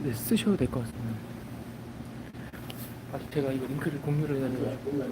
네, 쓰셔도 될 것 같습니다. 아직 제가 이거 링크를 공유를 해야 돼가지고.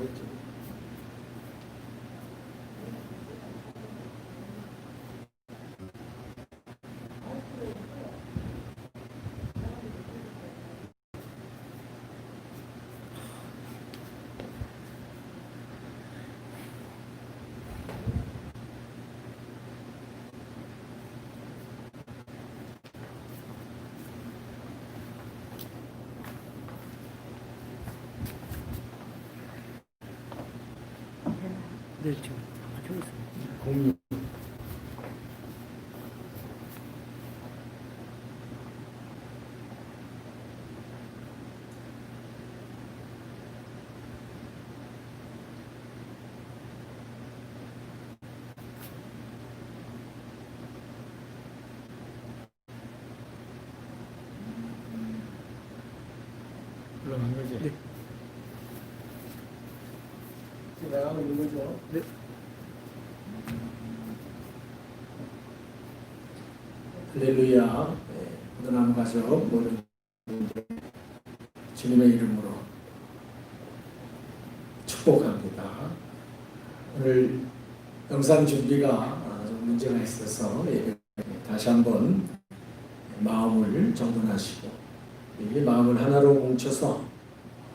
네, 지금 켜고 있습니다. 공유. 올라간 거지? 네. 지금 나가고 있는 거죠? 네. 할렐루야. 고단한 가족 모든 분들 주님의 이름으로 축복합니다. 오늘 영상 준비가 좀 문제가 있어서 다시 한번 마음을 정돈하시고 이 마음을 하나로 뭉쳐서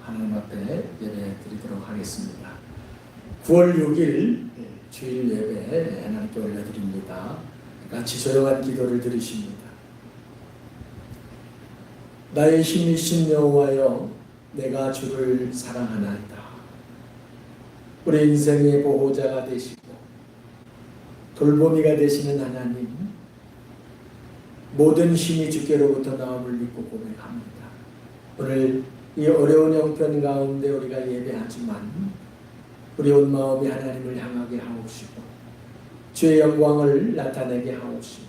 하나님 앞에 예배 드리도록 하겠습니다. 9월 6일 주일 예배 하나님께 올려드립니다. 같이 조용한 기도를 드리십니다. 나의 힘이신 여호와여, 내가 주를 사랑하나이다. 우리 인생의 보호자가 되시고 돌보미가 되시는 하나님, 모든 힘이 주께로부터 나옴을 믿고 고백합니다. 오늘 이 어려운 형편 가운데 우리가 예배하지만 우리 온 마음이 하나님을 향하게 하옵시고 주의 영광을 나타내게 하옵시고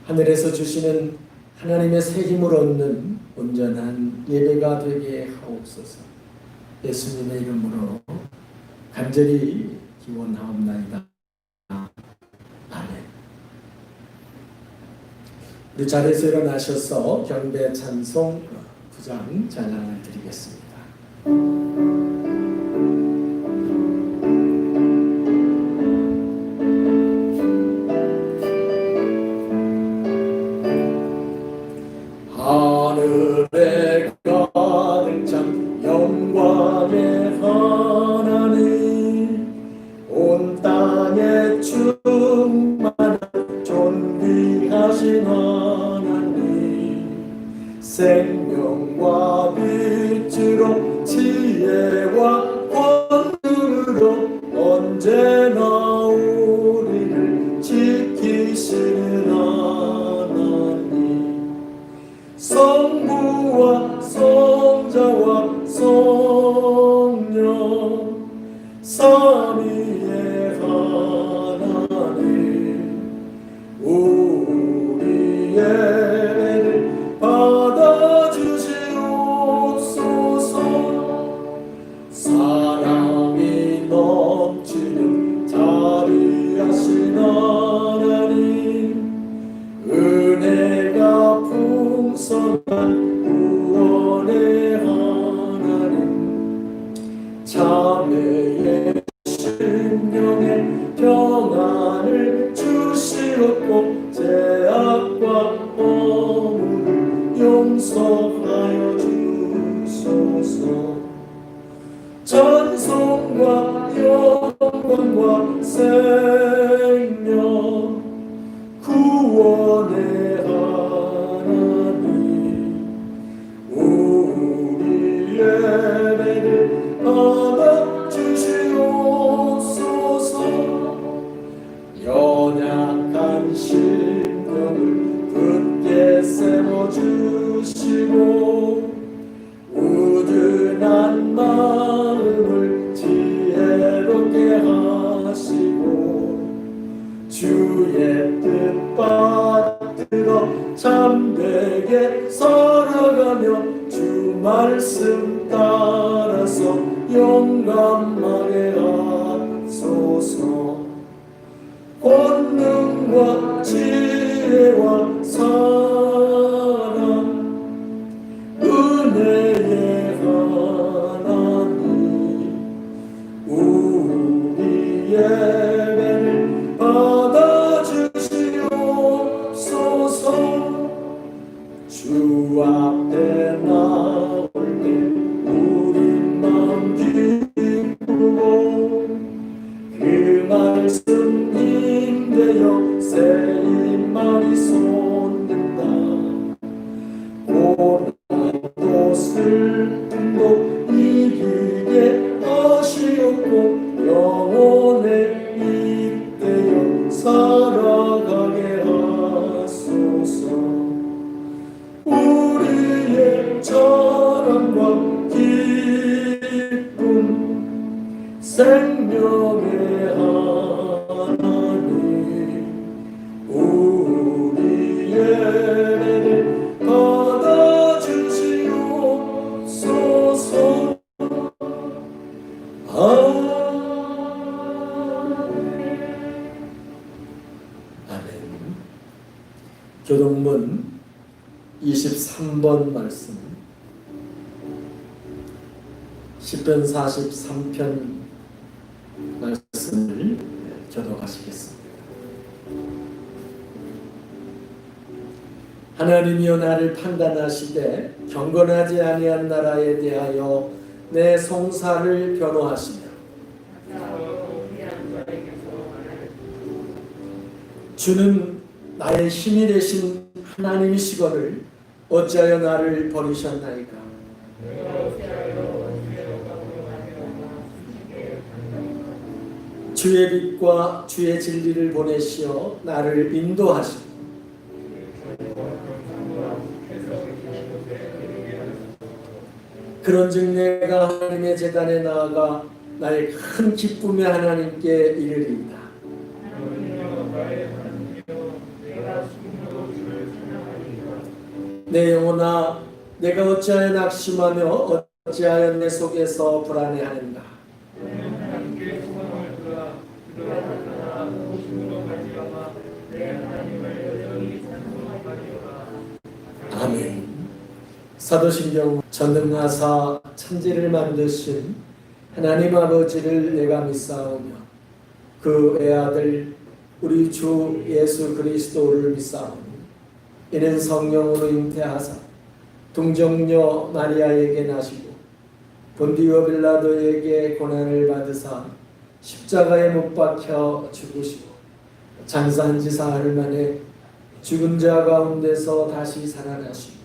하늘에서 주시는 하나님의 새 힘을 얻는 온전한 예배가 되게 하옵소서. 예수님의 이름으로 간절히 기원하옵나이다. 아멘. 우리 자리에서 일어나셔서 경배 찬송 9장 찬양을 드리겠습니다. 하늘에 가득 찬 영광의 하나님, 온 땅에 충만한 존귀하신 하나님, 생명과 빛으로 지혜와 권능으로 언제나 우리를 지키시는 하나님, 성부와 성자와 성령 삼위의 하나님, 우리의 예배를 받아주시옵소서. 사랑이 넘치는 자비하신 하나님, 은혜가 풍성한 구원의 하나님, 자매의 심령에 평안을 주시옵고 죄악과 허물을 용서하여 주소서. 찬송과 영광과 생명 구원의 하나님, 우리 예배를 받아주시옵소서. 연약한 심령을 굳게 세워주시고 우둔한 마음을 지혜롭게 하시고 주의 뜻 받들어 참되게 살아가며 주 말씀 따라서 용감하게 하소서. 권능과 지혜와 사랑 날이 솟는다. 고난도 슬픔도 이기게 하시옵고 영원에 이때여 살아가게 하소서. 우리의 자랑과 기쁨 생명의 하나님, 우리의 예배를 받아주시옵소서. 아멘. 교동문 23번 말씀, 시편 43편 말씀을 교독하시겠습니다. 하나님이여 나를 판단하시되 경건하지 아니한 나라에 대하여 내 송사를 변호하시며 주는 나의 힘이 되신 하나님이시거늘 어찌하여 나를 버리셨나이까. 주의 빛과 주의 진리를 보내시어 나를 인도하시고 그런즉 내가 하나님의 제단에 나아가 나의 큰 기쁨의 하나님께 이르리이다. 내 영혼아 내가 어찌하여 낙심하며 어찌하여 내 속에서 불안해하는가. 아멘. 사도신경 전능하사 천지를 만드신 하나님 아버지를 내가 믿사오며 그 애아들 우리 주 예수 그리스도를 믿사오니 이는 성령으로 잉태하사 동정녀 마리아에게 나시고 본디오 빌라도에게 고난을 받으사 십자가에 못 박혀 죽으시고 장사한 지 사흘 만에 죽은 자 가운데서 다시 살아나시고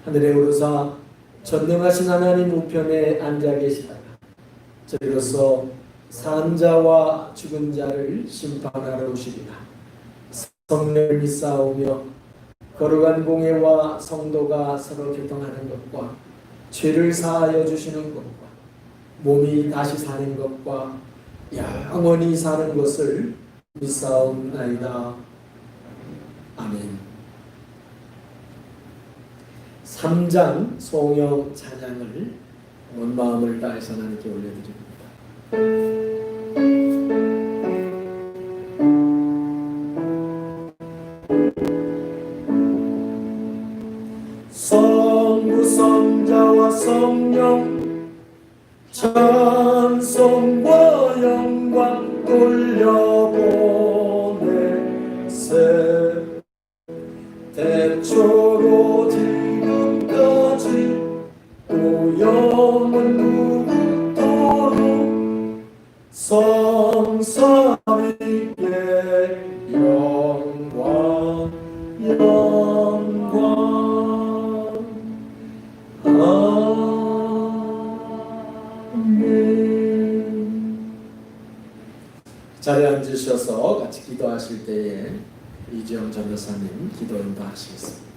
하늘에 오르사 전능하신 하나님 우편에 앉아 계시다가 저리로서 산 자와 죽은 자를 심판하러 오시리라. 성령을 믿사오며 거룩한 공예와 성도가 서로 교통하는 것과 죄를 사하여 주시는 것과 몸이 다시 사는 것과 영원히 사는 것을 믿사옵나이다. 아멘. 3장 송영 찬양을 온 마음을 다해서 하나님께 올려드립니다. 성부 성자와 성령 찬송과 영광 돌려보내세. 태초로 지금까지 또 영원 무궁토록 성삼위께 영광 영광. 아멘. 자리에 앉으셔서 같이 기도하실 때에 이지영 전도사님 기도 인도하시겠습니다.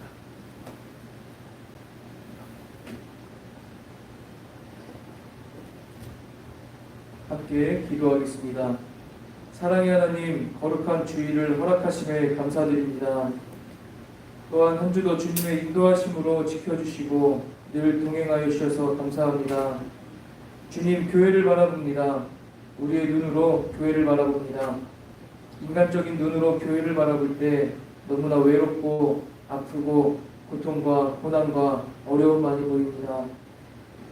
함께 기도하겠습니다. 사랑의 하나님, 거룩한 주일을 허락하심에 감사드립니다. 또한 한 주도 주님의 인도하심으로 지켜주시고 늘 동행하여 주셔서 감사합니다. 주님, 교회를 바라봅니다. 우리의 눈으로 교회를 바라봅니다. 인간적인 눈으로 교회를 바라볼 때 너무나 외롭고 아프고 고통과 고난과 어려움만이 보입니다.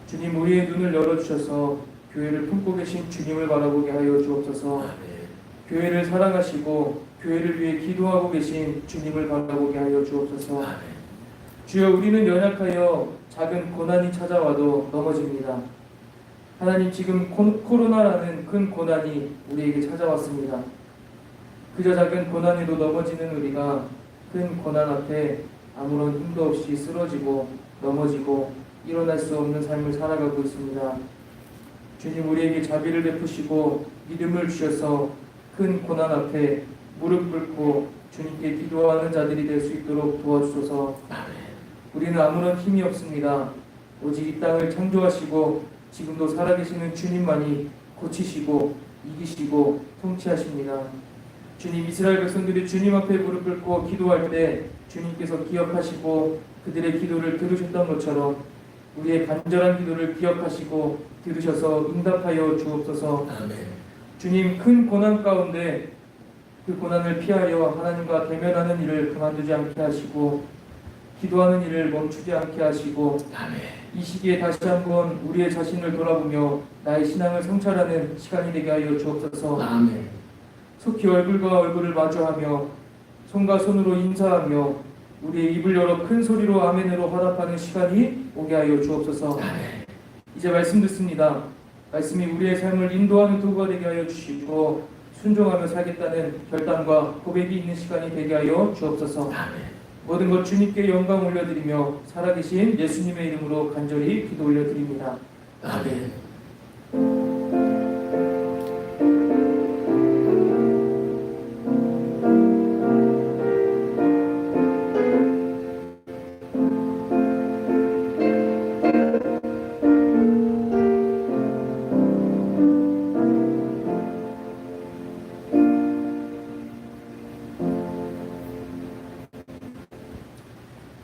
주님, 우리의 눈을 열어주셔서 교회를 품고 계신 주님을 바라보게 하여 주옵소서. 교회를 사랑하시고 교회를 위해 기도하고 계신 주님을 바라보게 하여 주옵소서. 주여, 우리는 연약하여 작은 고난이 찾아와도 넘어집니다. 하나님, 지금 코로나라는 큰 고난이 우리에게 찾아왔습니다. 그저 작은 고난에도 넘어지는 우리가 큰 고난 앞에 아무런 힘도 없이 쓰러지고 넘어지고 일어날 수 없는 삶을 살아가고 있습니다. 주님, 우리에게 자비를 베푸시고 믿음을 주셔서 큰 고난 앞에 무릎 꿇고 주님께 기도하는 자들이 될 수 있도록 도와주소서. 우리는 아무런 힘이 없습니다. 오직 이 땅을 창조하시고 지금도 살아계시는 주님만이 고치시고 이기시고 통치하십니다. 주님, 이스라엘 백성들이 주님 앞에 무릎 꿇고 기도할 때 주님께서 기억하시고 그들의 기도를 들으셨던 것처럼 우리의 간절한 기도를 기억하시고 들으셔서 응답하여 주옵소서. 아멘. 주님, 큰 고난 가운데 그 고난을 피하여 하나님과 대면하는 일을 그만두지 않게 하시고 기도하는 일을 멈추지 않게 하시고 아멘. 이 시기에 다시 한번 우리의 자신을 돌아보며 나의 신앙을 성찰하는 시간이 되게 하여 주옵소서. 아멘. 속히 얼굴과 얼굴을 마주하며 손과 손으로 인사하며 우리의 입을 열어 큰 소리로 아멘으로 화답하는 시간이 오게 하여 주옵소서. 아멘. 이제 말씀 듣습니다. 말씀이 우리의 삶을 인도하는 도구가 되게 하여 주시고 순종하며 살겠다는 결단과 고백이 있는 시간이 되게 하여 주옵소서. 아멘. 모든 것 주님께 영광 올려드리며 살아계신 예수님의 이름으로 간절히 기도 올려드립니다. 아멘.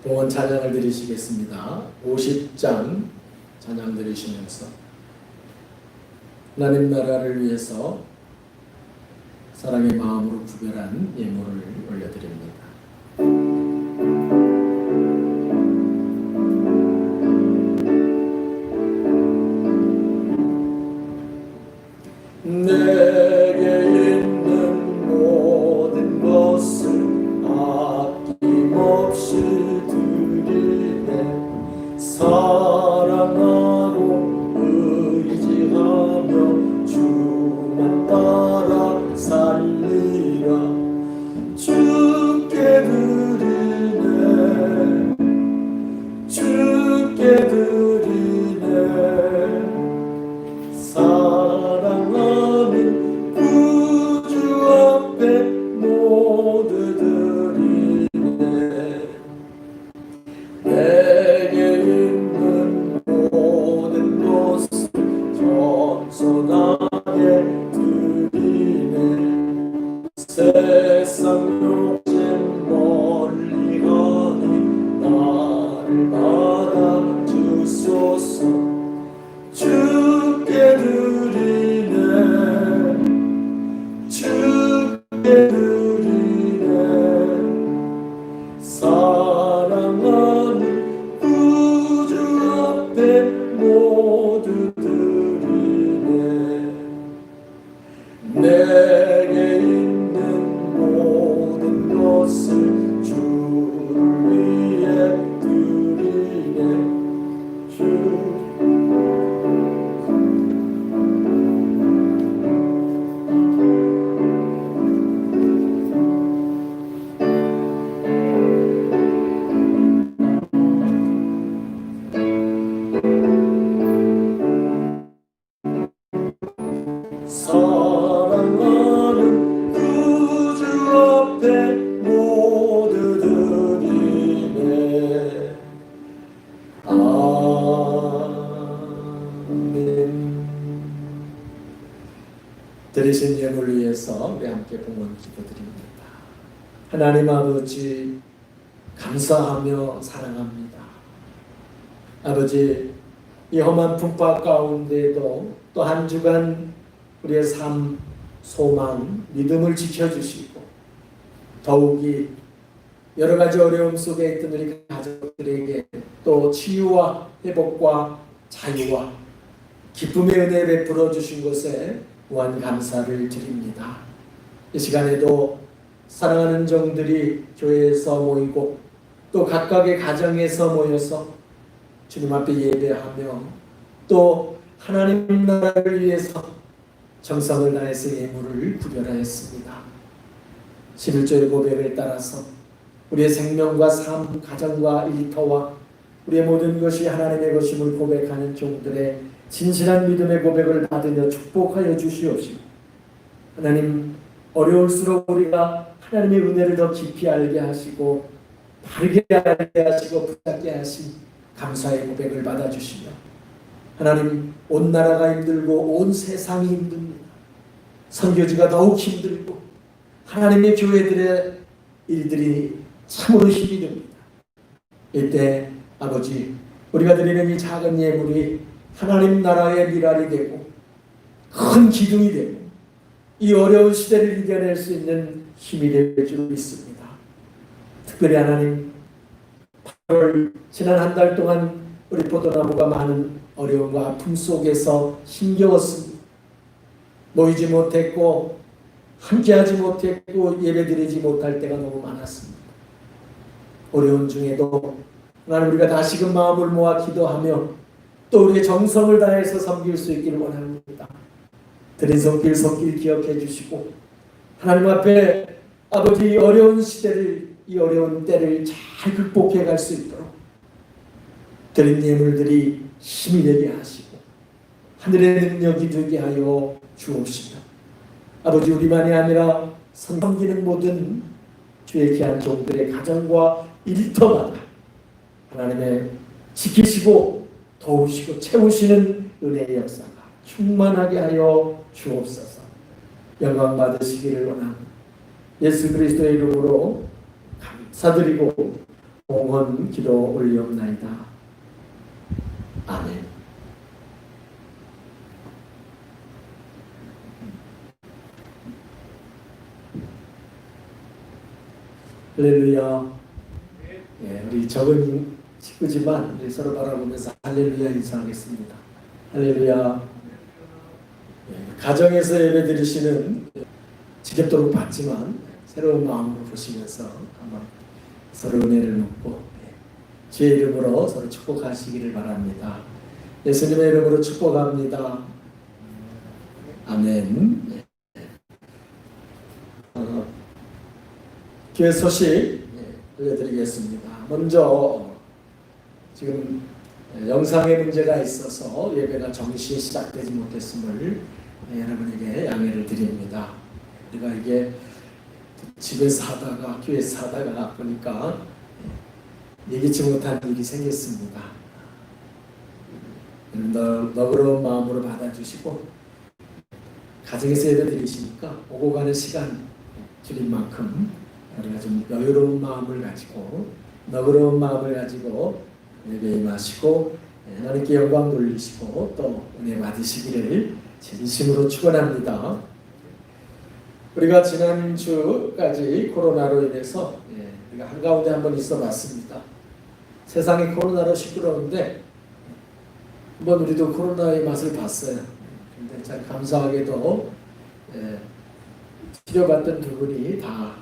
봉헌 찬양을 드리시겠습니다. 50장 찬양 드리시면서 하나님 나라를 위해서 사랑의 마음으로 구별한 예물을 올려드립니다. 내게 있는 모든 것을 아낌없이 드리네. 사랑하고 의지하며 주만 따라 살리라. 주께 드리네. 주께 드리네. 사랑하는 구주 앞에 모두 드리네. 내게 있는 모든 것을 겸손하게 드리네. 세상 욕심 멀리 가니 나를 받아 주소서. 주께 드리네. 주께 드리네. 사랑하는 구주 앞에 모두 드리네. 내게 있는 모든 것을 주를 위해 드리네. 주 사랑하는 구주 앞에 모두 드리네. 아멘. 드리신 예물을 위해서 우리 함께 봉헌 기도드립니다. 하나님 아버지, 감사하며 사랑합니다. 아버지, 이 험한 풍파 가운데도 또 한 주간 우리의 삶, 소망, 믿음을 지켜주시고 더욱이 여러 가지 어려움 속에 있던 우리 가족들에게 또 치유와 회복과 자유와 기쁨의 은혜 베풀어 주신 것에 무한 감사를 드립니다. 이 시간에도 사랑하는 종들이 교회에서 모이고 또 각각의 가정에서 모여서 주님 앞에 예배하며 또 하나님 나라를 위해서 정성을 다해서 예물을 구별하였습니다. 11조의 고백을 따라서 우리의 생명과 삶, 가정과 일터와 우리의 모든 것이 하나님의 것임을 고백하는 종들의 진실한 믿음의 고백을 받으며 축복하여 주시옵시고, 하나님, 어려울수록 우리가 하나님의 은혜를 더 깊이 알게 하시고 바르게 알게 하시고 붙잡게 하신 감사의 고백을 받아주시며, 하나님, 온 나라가 힘들고 온 세상이 힘듭니다. 선교지가 더욱 힘들고 하나님의 교회들의 일들이 참으로 힘이 듭니다. 이때 아버지, 우리가 드리는 이 작은 예물이 하나님 나라의 미랄이 되고 큰 기둥이 되고 이 어려운 시대를 이겨낼 수 있는 힘이 될 줄 믿습니다. 특별히 하나님, 8월 지난 한 달 동안 우리 포도나무가 많은 어려움과 아픔 속에서 힘겨웠습니다. 모이지 못했고 함께하지 못했고 예배드리지 못할 때가 너무 많았습니다. 어려운 중에도 하나님, 우리가 다시금 마음을 모아 기도하며 또 우리의 정성을 다해서 섬길 수 있기를 원합니다. 드린 손길 기억해 주시고, 하나님 앞에 아버지, 이 어려운 시대를, 이 어려운 때를 잘 극복해 갈 수 있도록 드린 예물들이 힘이 되게 하시고 하늘의 능력이 되게 하여 주옵시다. 아버지, 우리만이 아니라 섬기는 모든 주의 귀한 종들의 가정과 일터마다 하나님의 지키시고 도우시고 채우시는 은혜의 역사가 충만하게 하여 주옵소서. 영광 받으시기를 원합니다. 예수 그리스도의 이름으로 감사드리고 공헌 기도 올리옵나이다. 아멘. 할렐루야. 예, 우리 적은 식구지만 우리 서로 바라보면서 할렐루야 인사하겠습니다. 할렐루야. 예, 가정에서 예배드리시는 지겹도록 받지만 새로운 마음으로 보시면서 한번 서로 은혜를 놓고 주의 이름으로 서로 축복하시기를 바랍니다. 예수님의 이름으로 축복합니다. 아멘. 교회 소식 알려드리겠습니다. 먼저 지금 영상에 문제가 있어서 예배가 정시 시작되지 못했음을 여러분에게 양해를 드립니다. 우리가 이게 집에서 하다가 교회에서 하다가 보니까 예기치 못한 일이 생겼습니다. 너그러운 마음으로 받아주시고, 가정에서 예배 드리시니까 오고 가는 시간 줄인 만큼 우리가 좀 여유로운 마음을 가지고 너그러운 마음을 가지고 예배 임하시고 하나님께 영광 돌리시고 또 은혜 받으시기를 진심으로 축원합니다. 우리가 지난주까지 코로나로 인해서 우리가 한가운데 한번 있어 봤습니다. 세상이 코로나로 시끄러운데 한번 우리도 코로나의 맛을 봤어요. 근데 참 감사하게도 치료받던 두 분이 다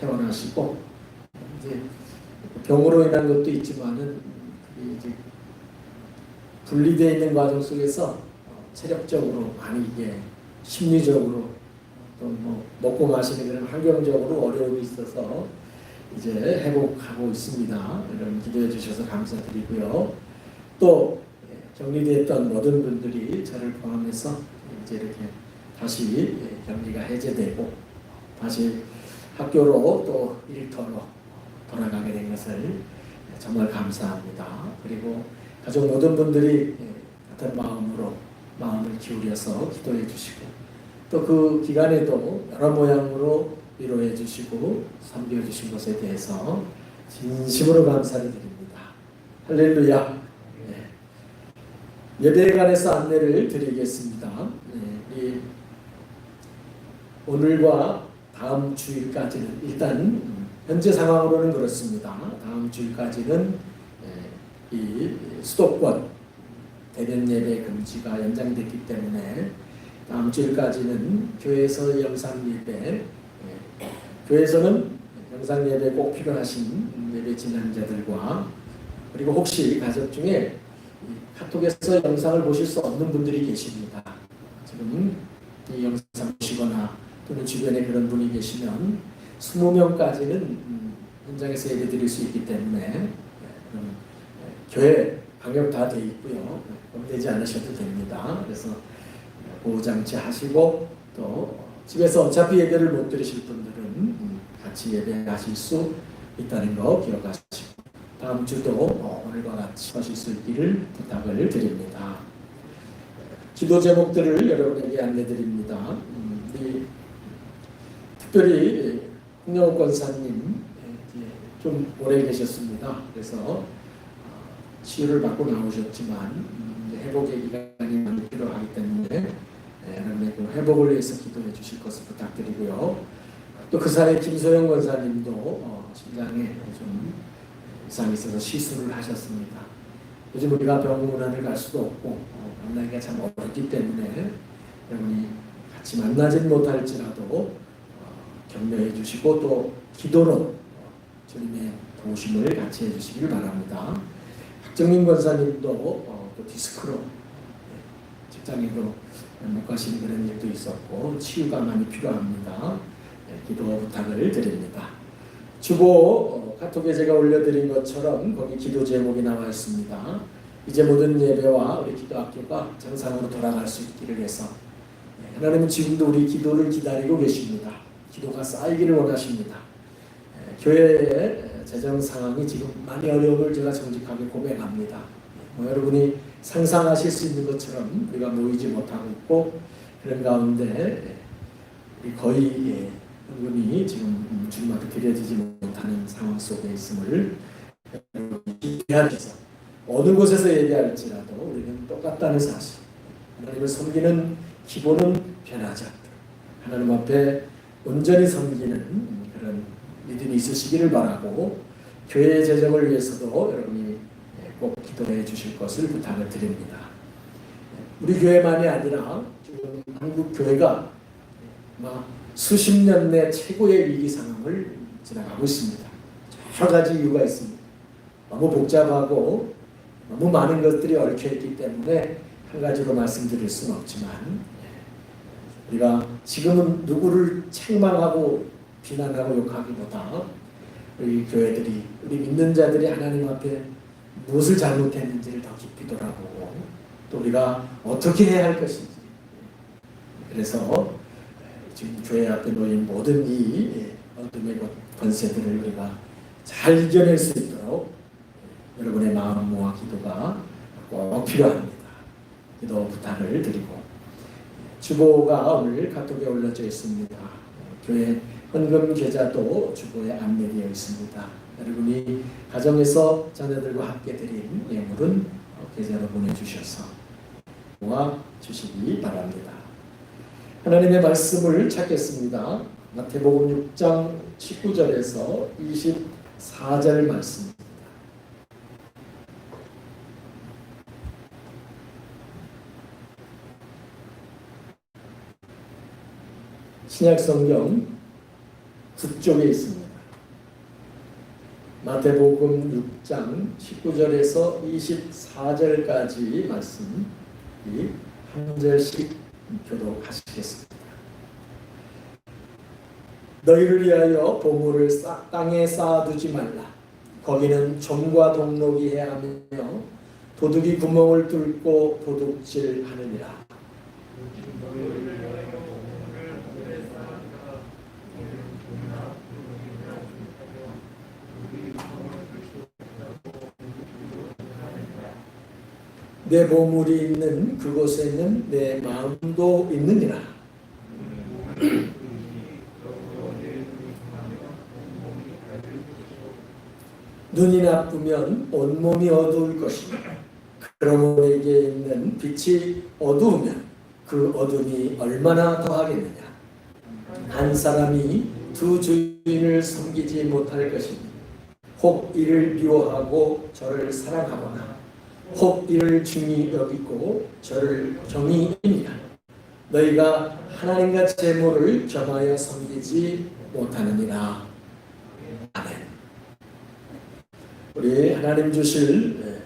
퇴원하시고, 이제 병으로 인한 것도 있지만은 이제 분리되어 있는 과정 속에서 체력적으로 많이 이게 심리적으로 또 뭐 먹고 마시는 그런 환경적으로 어려움이 있어서 이제 회복하고 있습니다. 여러분 기도해 주셔서 감사드리고요. 또 격리됐던 모든 분들이 저를 포함해서 이제 이렇게 다시 격리가 해제되고 다시 학교로 또 일터로 돌아가게 된 것을 정말 감사합니다. 그리고 가족 모든 분들이 같은 마음으로 마음을 기울여서 기도해 주시고 또 그 기간에도 여러 모양으로 위로해 주시고 섬겨 주신 것에 대해서 진심으로 감사를 드립니다. 할렐루야. 예배에 관해서 안내를 드리겠습니다. 오늘과 다음 주일까지는 일단 현재 상황으로는 그렇습니다. 다음 주일까지는 이 수도권 대면 예배 금지가 연장됐기 때문에 다음 주일까지는 교회에서 영상 예배, 교회에서는 영상 예배 꼭 필요하신 예배 진행자들과 그리고 혹시 가족 중에 카톡에서 영상을 보실 수 없는 분들이 계십니다. 지금 이 영상 보시거나 또는 주변에 그런 분이 계시면 20명까지는 현장에서 예배 드릴 수 있기 때문에 교회 방역 다 돼 있고요. 되지 않으셔도 됩니다. 그래서 보호장치 하시고 또 집에서 어차피 예배를 못 드리실 분들은 같이 예배하실 수 있다는 거 기억하시고 다음 주도 오늘과 같이 하실 수 있기를 부탁을 드립니다. 기도 제목들을 여러분에게 안내드립니다. 특별히 홍영욱 권사님 좀 오래 계셨습니다. 그래서 치유를 받고 나오셨지만 회복의 기간이 많이 필요하기 때문에 여러분의 그 회복을 위해서 기도해 주실 것을 부탁드리고요. 또 그 사이에 김소영 권사님도 심장에 좀 이상이 있어서 시술을 하셨습니다. 요즘 우리가 병원을 갈 수도 없고 만나기가 참 어렵기 때문에 여러분이 같이 만나진 못할지라도 격려해 주시고 또 기도로 주님의 도우심을 같이 해주시길 바랍니다. 박정민 권사님도 또 디스크로 직장에도 못 가시는 그런 일도 있었고 치유가 많이 필요합니다. 기도 부탁을 드립니다. 주보 카톡에 제가 올려드린 것처럼 거기 기도 제목이 나와 있습니다. 이제 모든 예배와 우리 기도학교가 정상으로 돌아갈 수 있기를 해서 하나님은 지금도 우리 기도를 기다리고 계십니다. 기도가 쌓이기를 원하십니다. 교회의 재정 상황이 지금 많이 어려움을 제가 정직하게 고백합니다. 여러분이 상상하실 수 있는 것처럼 우리가 모이지 못하고 있고 그런 가운데 거의 은근히 지금 주님 앞에 드려지지 못하는 상황 속에 있음을 기대하셔서 어느 곳에서 얘기할지라도 우리는 똑같다는 사실, 하나님을 섬기는 기본은 변하지 않도록 하나님 앞에 온전히 섬기는 그런 믿음이 있으시기를 바라고 교회의 재정을 위해서도 여러분이 꼭 기도해 주실 것을 부탁을 드립니다. 우리 교회만이 아니라 지금 한국 교회가 수십 년 내 최고의 위기 상황을 지나가고 있습니다. 여러 가지 이유가 있습니다. 너무 복잡하고 너무 많은 것들이 얽혀있기 때문에 한 가지로 말씀드릴 수는 없지만 우리가 지금은 누구를 책망하고 비난하고 욕하기보다 우리 교회들이 우리 믿는 자들이 하나님 앞에 무엇을 잘못했는지를 더 깊이 돌아보고 또 우리가 어떻게 해야 할 것인지 그래서 지금 교회 앞에 놓인 모든 이 어둠의 권세들을 우리가 잘 이겨낼 수 있도록 여러분의 마음과 기도가 꼭 필요합니다. 기도 부탁을 드리고 주보가 오늘 카톡에 올려져 있습니다. 교회 헌금 계좌도 주보에 안내되어 있습니다. 여러분이 가정에서 자녀들과 함께 드린 예물은 계좌로 보내주셔서 도와 주시기 바랍니다. 하나님의 말씀을 찾겠습니다. 마태복음 6장 19절에서 24절 말씀입니다. 신약성경 북쪽에 있습니다. 마태복음 6장 19절에서 24절까지 말씀 한 절씩 교독하시겠습니다. 너희를 위하여 보물을 땅에 쌓아두지 말라. 거기는 좀과 동록이 해하며 도둑이 구멍을 뚫고 도둑질하느니라. 내 보물이 있는 그곳에는 내 마음도 있느니라. 눈이 나쁘면 온몸이 어두울 것이며 그러므로 내게 있는 빛이 어두우면 그 어둠이 얼마나 더하겠느냐. 한 사람이 두 주인을 섬기지 못할 것이니 혹 이를 미워하고 저를 사랑하거나 혹 이를 중히 여기고 저를 경히 여기니라. 너희가 하나님과 재물을 겸하여 섬기지 못하느니라. 아멘. 우리 하나님 주실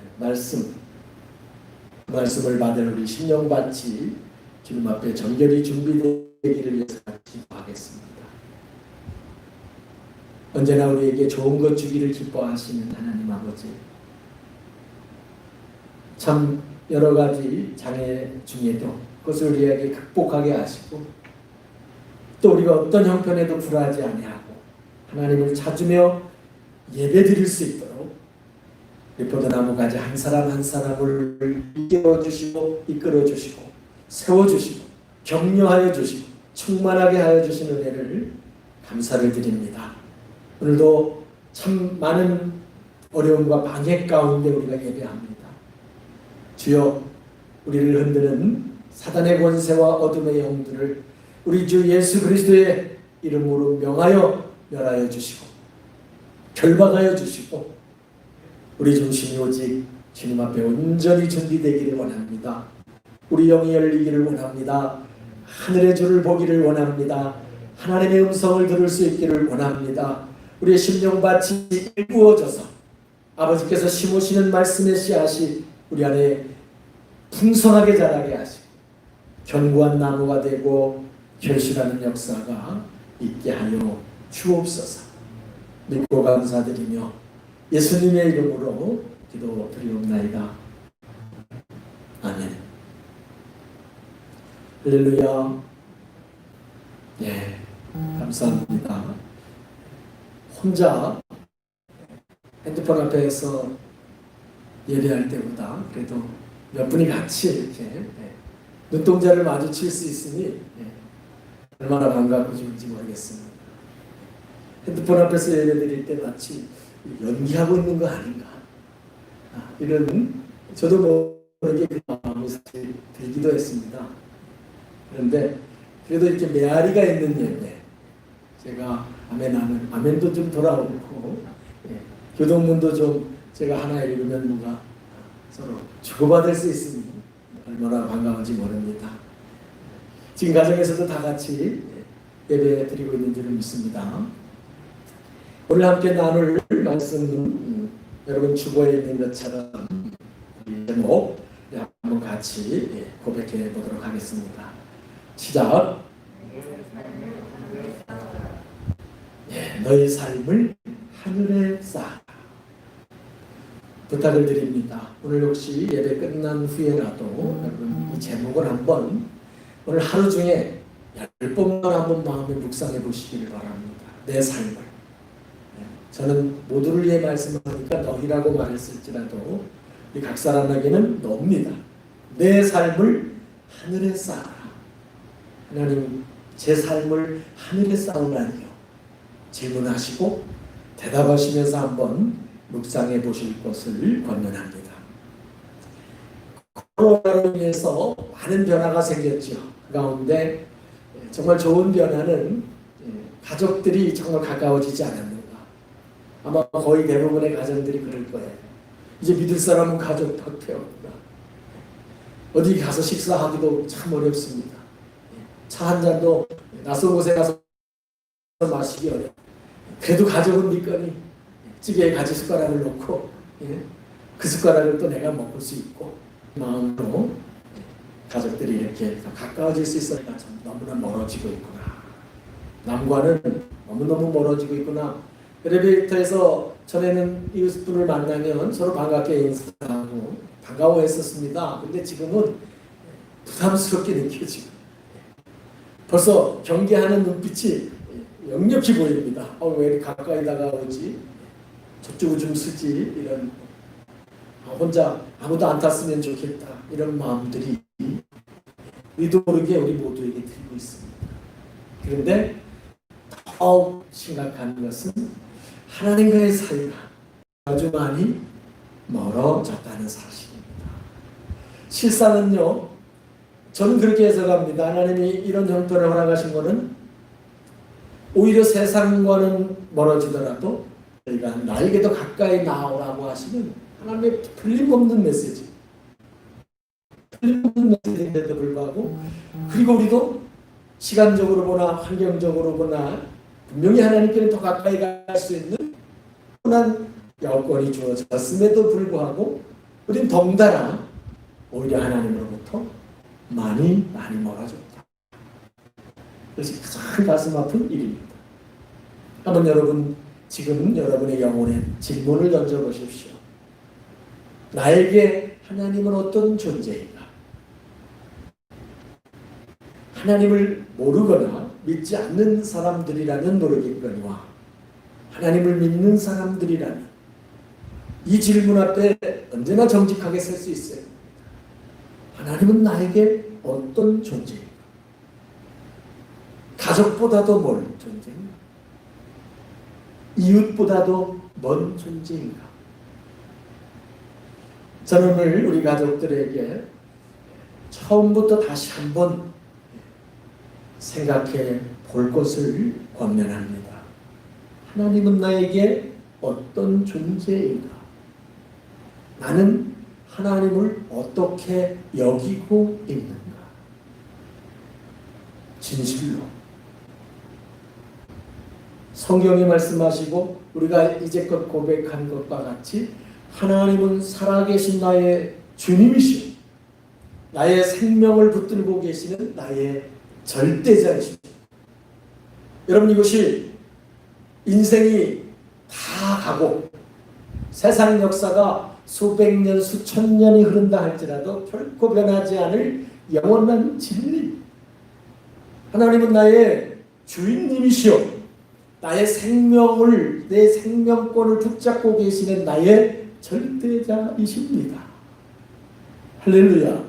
말씀을 받을 우리 심령밭이 주님 앞에 정결히 준비되기를 위해서 기도하겠습니다. 언제나 우리에게 좋은 것 주기를 기뻐하시는 하나님 아버지, 참 여러 가지 장애 중에도 그것을 우리에게 극복하게 하시고 또 우리가 어떤 형편에도 불하지 아니하고 하나님을 찾으며 예배드릴 수 있도록 우리 포도나무가지 한 사람 한 사람을 이끌어 주시고 세워주시고 격려하여 주시고 충만하게 하여 주신 은혜를 감사를 드립니다. 오늘도 참 많은 어려움과 방해 가운데 우리가 예배합니다. 주여, 우리를 흔드는 사단의 권세와 어둠의 영들을 우리 주 예수 그리스도의 이름으로 명하여 멸하여 주시고 결박하여 주시고 우리 중심이 오직 주님 앞에 온전히 준비되기를 원합니다. 우리 영이 열리기를 원합니다. 하늘의 주를 보기를 원합니다. 하나님의 음성을 들을 수 있기를 원합니다. 우리의 심령밭이 일구어져서 아버지께서 심으시는 말씀의 씨앗이 우리 안에 풍성하게 자라게 하시고 견고한 나무가 되고 결실하는 역사가 있게 하여 주옵소서. 믿고 감사드리며 예수님의 이름으로 기도드리옵나이다. 아멘. 할렐루야. 예, 감사합니다. 혼자 핸드폰 앞에서 예배할 때보다 그래도 몇 분이 같이 이렇게 눈동자를 마주칠 수 있으니 얼마나 반갑고 좋은지 모르겠습니다. 핸드폰 앞에서 예배드릴 때 마치 연기하고 있는 거 아닌가, 이런 저도 모르게 그 마음이 들기도 했습니다. 그런데 그래도 이렇게 메아리가 있는 예배, 제가 아멘도 좀 돌아오고 교동문도 좀 제가 하나 읽으면 뭔가 서로 주고받을 수 있으니 얼마나 반가운지 모릅니다. 지금 가정에서도 다 같이 예배 드리고 있는 줄을 믿습니다. 오늘 함께 나눌 말씀, 여러분 주보에 있는 것처럼 제목 한번 같이 고백해 보도록 하겠습니다. 시작. 너희 삶을 하늘에 쌓아. 부탁을 드립니다. 오늘 혹시 예배 끝난 후에라도 여러분 이 제목을 한번 오늘 하루 중에 10번만 한번 마음에 묵상해 보시기를 바랍니다. 내 삶을. 저는 모두를 위해 말씀하니까 너희라고 말했을지라도 이 각 사람에게는 너입니다. 내 삶을 하늘에 쌓아라. 하나님, 제 삶을 하늘에 쌓으라니요. 질문하시고 대답하시면서 한번 묵상해 보실 것을 권면합니다. 코로나로 인해서 많은 변화가 생겼죠. 그 가운데 정말 좋은 변화는 가족들이 정말 가까워지지 않았는가. 아마 거의 대부분의 가정들이 그럴 거예요. 이제 믿을 사람은 가족밖에 없다. 어디 가서 식사하기도 참 어렵습니다. 차 한 잔도 낯선 곳에 가서 마시기 어려워. 그래도 가족은 믿거니 찌개에 가지 숟가락을 놓고 그 숟가락을 또 내가 먹을 수 있고 마음으로 가족들이 이렇게 가까워질 수 있어서 참 너무나 멀어지고 있구나. 남과는 너무너무 멀어지고 있구나. 엘리베이터에서 전에는 이웃분을 만나면 서로 반갑게 인사하고 반가워했었습니다. 근데 지금은 부담스럽게 느껴지고 벌써 경계하는 눈빛이 역력히 보입니다. 왜 이렇게 가까이 다가오지? 저쪽을 좀 쓰지? 이런 혼자 아무도 안 탔으면 좋겠다. 이런 마음들이 우리도 모르게 우리 모두에게 들고 있습니다. 그런데 더욱 심각한 것은 하나님과의 사이가 아주 많이 멀어졌다는 사실입니다. 실상은요, 저는 그렇게 해석합니다. 하나님이 이런 형편을 허락하신 것은 오히려 세상과는 멀어지더라도 저희가 나에게 더 가까이 나오라고 하시는 하나님의 틀림없는 메시지. 틀림없는 메시지인데도 불구하고 그리고 우리도 시간적으로 보나 환경적으로 보나 분명히 하나님께는 더 가까이 갈 수 있는 흔한 여건이 주어졌음에도 불구하고 우린 덩달아 오히려 하나님으로부터 많이 멀어졌다. 그래서 가장 가슴 아픈 일입니다. 한번 여러분 지금 여러분의 영혼에 질문을 던져보십시오. 나에게 하나님은 어떤 존재인가? 하나님을 모르거나 믿지 않는 사람들이라면 모르겠거니와 하나님을 믿는 사람들이라면 이 질문 앞에 언제나 정직하게 설 수 있어요. 하나님은 나에게 어떤 존재인가? 가족보다도 먼 존재인가? 이웃보다도 먼 존재인가? 저는 오늘 우리 가족들에게 처음부터 다시 한번 생각해 볼 것을 권면합니다. 하나님은 나에게 어떤 존재인가? 나는 하나님을 어떻게 여기고 있는가? 진실로 성경이 말씀하시고 우리가 이제껏 고백한 것과 같이 하나님은 살아계신 나의 주님이시오. 나의 생명을 붙들고 계시는 나의 절대자이시오. 여러분, 이것이 인생이 다 가고 세상 역사가 수백 년, 수천 년이 흐른다 할지라도 결코 변하지 않을 영원한 진리. 하나님은 나의 주인님이시오. 나의 생명을, 내 생명권을 붙잡고 계시는 나의 절대자이십니다. 할렐루야.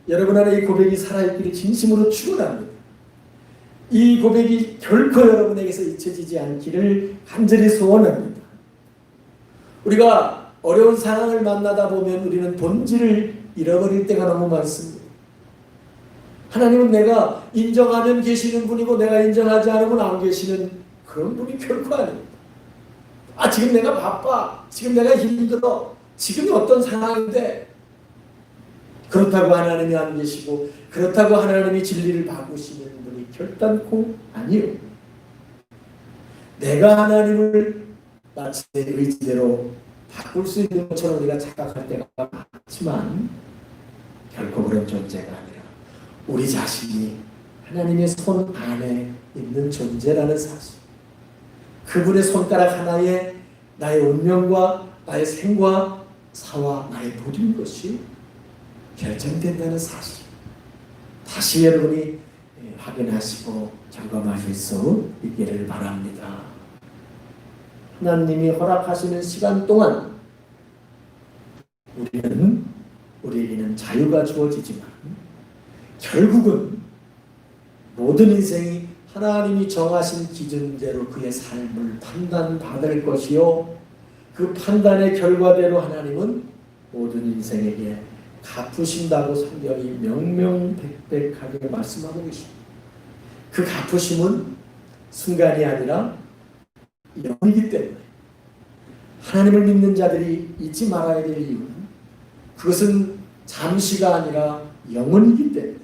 여러분 안에 이 고백이 살아있기를 진심으로 축원합니다. 이 고백이 결코 여러분에게서 잊혀지지 않기를 간절히 소원합니다. 우리가 어려운 상황을 만나다 보면 우리는 본질을 잃어버릴 때가 너무 많습니다. 하나님은 내가 인정하면 계시는 분이고 내가 인정하지 않으면 안 계시는 그런 분이 결코 아닙니다. 지금 내가 바빠. 지금 내가 힘들어. 지금이 어떤 상황인데 그렇다고 하나님이 안 계시고 그렇다고 하나님이 진리를 바꾸시는 분이 결단코 아니요. 내가 하나님을 마치 내 의지대로 바꿀 수 있는 것처럼 우리가 착각할 때가 많지만 결코 그런 존재가 아니라 우리 자신이 하나님의 손 안에 있는 존재라는 사실, 그분의 손가락 하나에 나의 운명과 나의 생과 사와 나의 모든 것이 결정된다는 사실, 다시 여러분이 확인하시고 점검하실 수 있기를 바랍니다. 하나님이 허락하시는 시간 동안 우리에게는 자유가 주어지지만 결국은 모든 인생이 하나님이 정하신 기준대로 그의 삶을 판단받을 것이요, 그 판단의 결과대로 하나님은 모든 인생에게 갚으신다고 성경이 명명백백하게 말씀하고 계십니다. 그 갚으심은 순간이 아니라 영이기 때문에 하나님을 믿는 자들이 잊지 말아야 될 이유는 그것은 잠시가 아니라 영원이기 때문에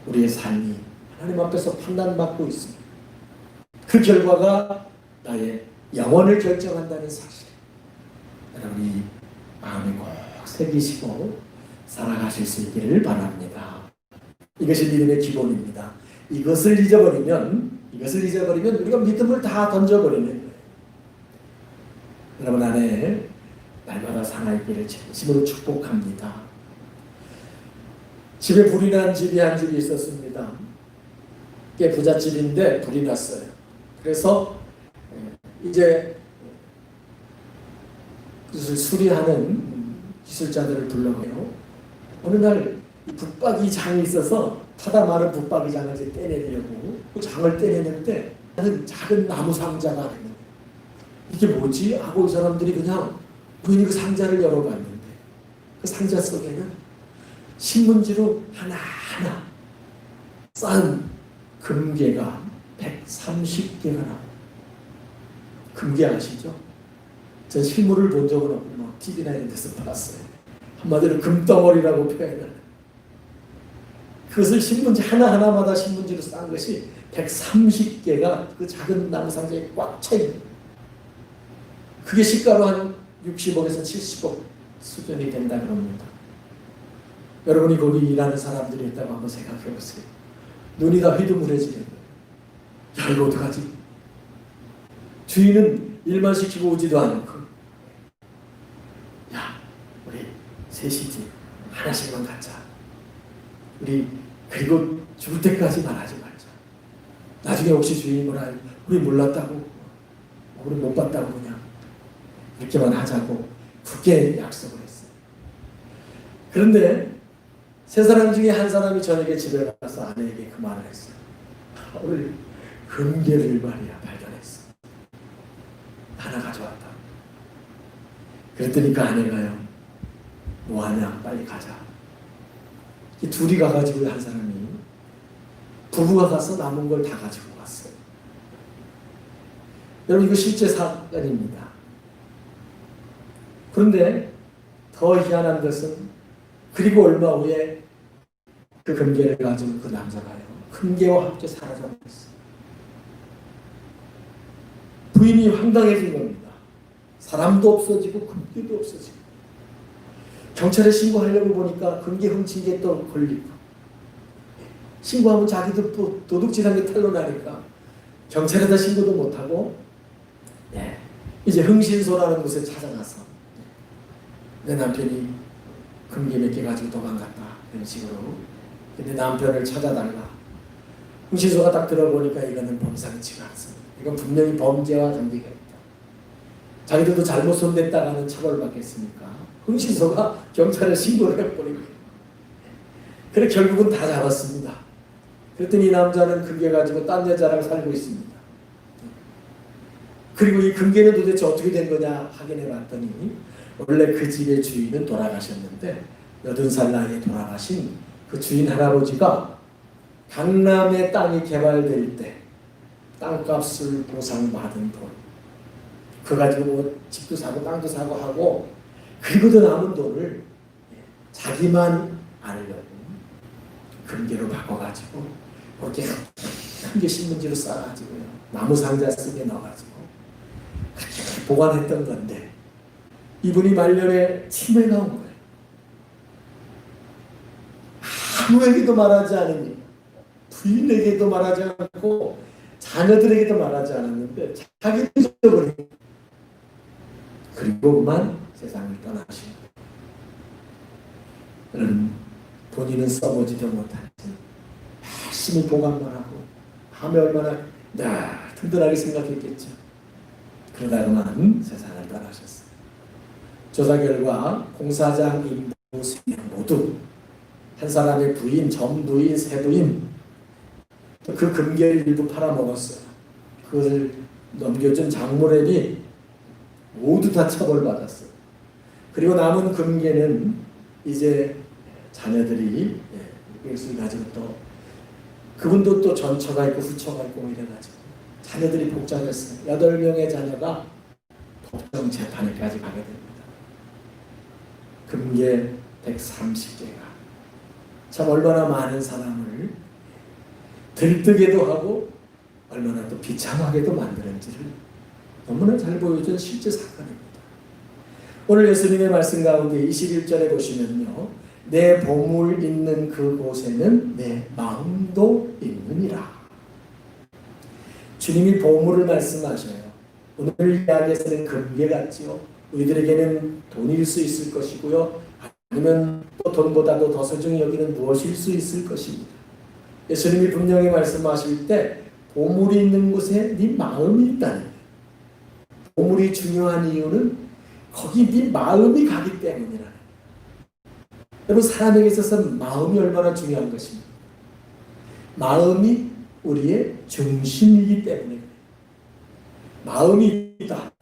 우리의 삶이 하나님 앞에서 판단받고 있습니다. 그 결과가 나의 영혼을 결정한다는 사실, 여러분이 마음에 꼭 새기시고 살아가실 수 있기를 바랍니다. 이것이 믿음의 기본입니다. 이것을 잊어버리면 우리가 믿음을 다 던져버리는 거예요. 여러분 안에 날마다 살아있기를 진심으로 축복합니다. 집에 불이 난 집이 한 집이 있었습니다. 이게 부잣집인데 불이 났어요. 그래서 이제 그것을 수리하는 기술자들을 불러요. 어느 날 붙박이 장이 있어서 타다 마른 붙박이 장을 이제 떼내려고 그 장을 떼내는데 작은 나무 상자가 있는 거예요. 이게 뭐지? 하고 이 사람들이 그냥 우연히 그 상자를 열어봤는데 그 상자 속에는 신문지로 하나하나 쌓은 금괴가 130개가 나와요. 금괴 아시죠? 전 실물을 본 적은 없고 TV나 이런 데서 봤어요. 한마디로 금덩어리라고 표현하는, 그것을 신문지 하나하나마다 신문지로 쌓은 것이 130개가 그 작은 나무 상자에 꽉 차있는 거예요. 그게 시가로 한 60억에서 70억 수준이 된다 그럽니다. 여러분이 거기 일하는 사람들이 있다고 한번 생각해 보세요. 눈이 다 휘둥그레지는 거예요. 야, 이거 어떡하지? 주인은 일만 시키고 오지도 않고, 야, 우리 셋이지, 하나씩만 갖자. 우리 그리고 죽을 때까지 말하지 말자. 나중에 혹시 주인이 뭐라 우리 몰랐다고, 우리 못 봤다고 그냥 이렇게만 하자고 굳게 약속을 했어요. 그런데 세 사람 중에 한 사람이 저녁에 집에 가서 아내에게 그 말을 했어요. 오늘 금괴를 말이야 발견했어. 하나 가져왔다. 그랬더니 그 아내가요, 뭐하냐, 빨리 가자. 이 둘이 가가지고 한 사람이, 부부가 가서 남은 걸 다 가지고 왔어요. 여러분, 이거 실제 사건입니다. 그런데 더 희한한 것은, 그리고 얼마 후에 그 금괴를 가지고 그 남자가요, 금괴와 함께 사라져버렸어요. 부인이 황당해진 겁니다. 사람도 없어지고 금괴도 없어지고. 경찰에 신고하려고 보니까 금괴 훔친 게 또 걸리고, 신고하면 자기도 또 도둑질한 게 탄로나니까 경찰에다 신고도 못하고, 이제 흥신소라는 곳에 찾아가서 내 남편이 금괴 몇 개 가지고 도망갔다, 이런 식으로. 근데 남편을 찾아달라. 흥신소가 딱 들어보니까 이거는 범상치가 않습니다. 이건 분명히 범죄와 관계가 있다. 자기들도 잘못 손댔다가는 처벌받겠으니까 흥신소가 경찰에 신고를 해버리고, 그래 결국은 다 잡았습니다. 그랬더니 이 남자는 금괴 가지고 딴 여자랑 살고 있습니다. 그리고 이 금괴는 도대체 어떻게 된 거냐 확인해 봤더니, 원래 그 집의 주인은 돌아가셨는데 80살 나이에 돌아가신 그 주인 할아버지가 강남의 땅이 개발될 때 땅값을 보상받은 돈, 그거 가지고 뭐 집도 사고 땅도 사고 하고, 그리고 더 남은 돈을 자기만 알려고 금괴로 바꿔가지고 그렇게 큰 게 신문지로 싸가지고요, 나무 상자 속에 넣어가지고 그렇게 보관했던 건데, 이분이 말년에 치매가 온 거예요. 아무에게도 말하지 않으니, 부인에게도 말하지 않고 자녀들에게도 말하지 않았는데 자기도 잊어버린 거예요. 그리고 그만 세상을 떠나신 거예요. 본인은 써보지도 못하지 열심히 보관만 하고 밤에 얼마나 든든하게 생각했겠죠. 그러다 그만 세상을 떠나셨어요. 조사 결과 공사장 인부 수명 모두 한 사람의 부인, 전부인, 세부인 그 금괴를 일부 팔아먹었어요. 그것을 넘겨준 장모랩이 모두 다 처벌받았어요. 그리고 남은 금괴는 이제 자녀들이 그것을 가지고 또, 그분도 또 전처가 있고 후처가 있고 이래가지고 자녀들이 복잡했어요. 8명의 자녀가 법정 재판에까지 가게 됩니다. 금괴 130개가 참 얼마나 많은 사람을 들뜨게도 하고 얼마나 또 비참하게도 만드는지를 너무나 잘 보여준 실제 사건입니다. 오늘 예수님의 말씀 가운데 21절에 보시면요, 내 보물 있는 그곳에는 내 마음도 있느니라. 주님이 보물을 말씀하셔요. 오늘 이야기에서는 금괴 같지요. 우리들에게는 돈일 수 있을 것이고요, 아니면 또 돈보다도 더 소중히 여기는 무엇일 수 있을 것입니다. 예수님이 분명히 말씀하실 때 보물이 있는 곳에 네 마음이 있다는 거예요. 보물이 중요한 이유는 거기 네 마음이 가기 때문이라는 거예요. 여러분, 사람에게 있어서 마음이 얼마나 중요한 것입니까? 마음이 우리의 중심이기 때문에 그래요. 마음이 있다.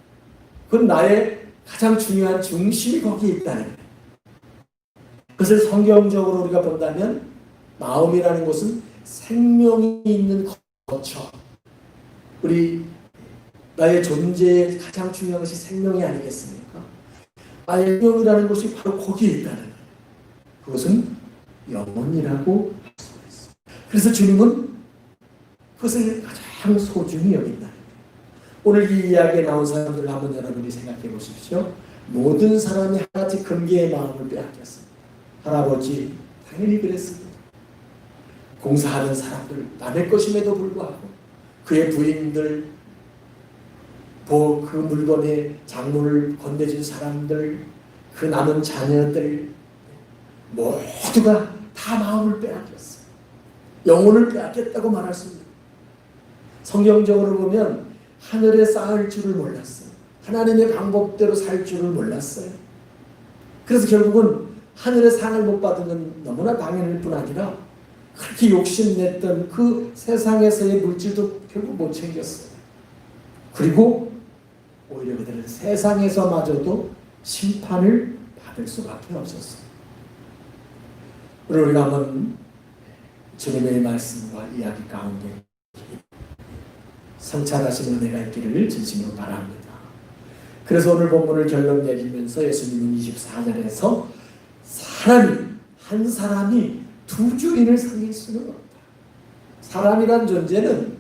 그건 나의 가장 중요한 중심이 거기에 있다는 거예요. 그것을 성경적으로 우리가 본다면 마음이라는 것은 생명이 있는 거처. 우리 나의 존재의 가장 중요한 것이 생명이 아니겠습니까? 나의 생명이라는 것이 바로 거기에 있다는 거예요. 그것은 영혼이라고 할 수가 있어요. 그래서 주님은 그것을 가장 소중히 여긴다는 거예요. 오늘 이 이야기에 나온 사람들 한번 여러분이 생각해 보십시오. 모든 사람이 하나같이 금괴의 마음을 빼앗겼습니다. 할아버지 당연히 그랬습니다. 공사하는 사람들, 남의 것임에도 불구하고 그의 부인들, 그 물건에 작물을 건네준 사람들, 그 남은 자녀들 모두가 다 마음을 빼앗겼어요. 영혼을 빼앗겼다고 말할 수 있습니다. 성경적으로 보면 하늘에 쌓을 줄을 몰랐어요. 하나님의 방법대로 살 줄을 몰랐어요. 그래서 결국은 하늘의 상을 못 받은 건 너무나 당연할 뿐 아니라 그렇게 욕심냈던 그 세상에서의 물질도 결국 못 챙겼어요. 그리고 오히려 그들은 세상에서마저도 심판을 받을 수밖에 없었어요. 오늘 우리가 한번 주님의 말씀과 이야기 가운데 성찰하신 은혜가 있기를 진심으로 바랍니다. 그래서 오늘 본문을 결론 내리면서 예수님은 24절에서 한 사람이 두 주인을 섬길 수는 없다. 사람이란 존재는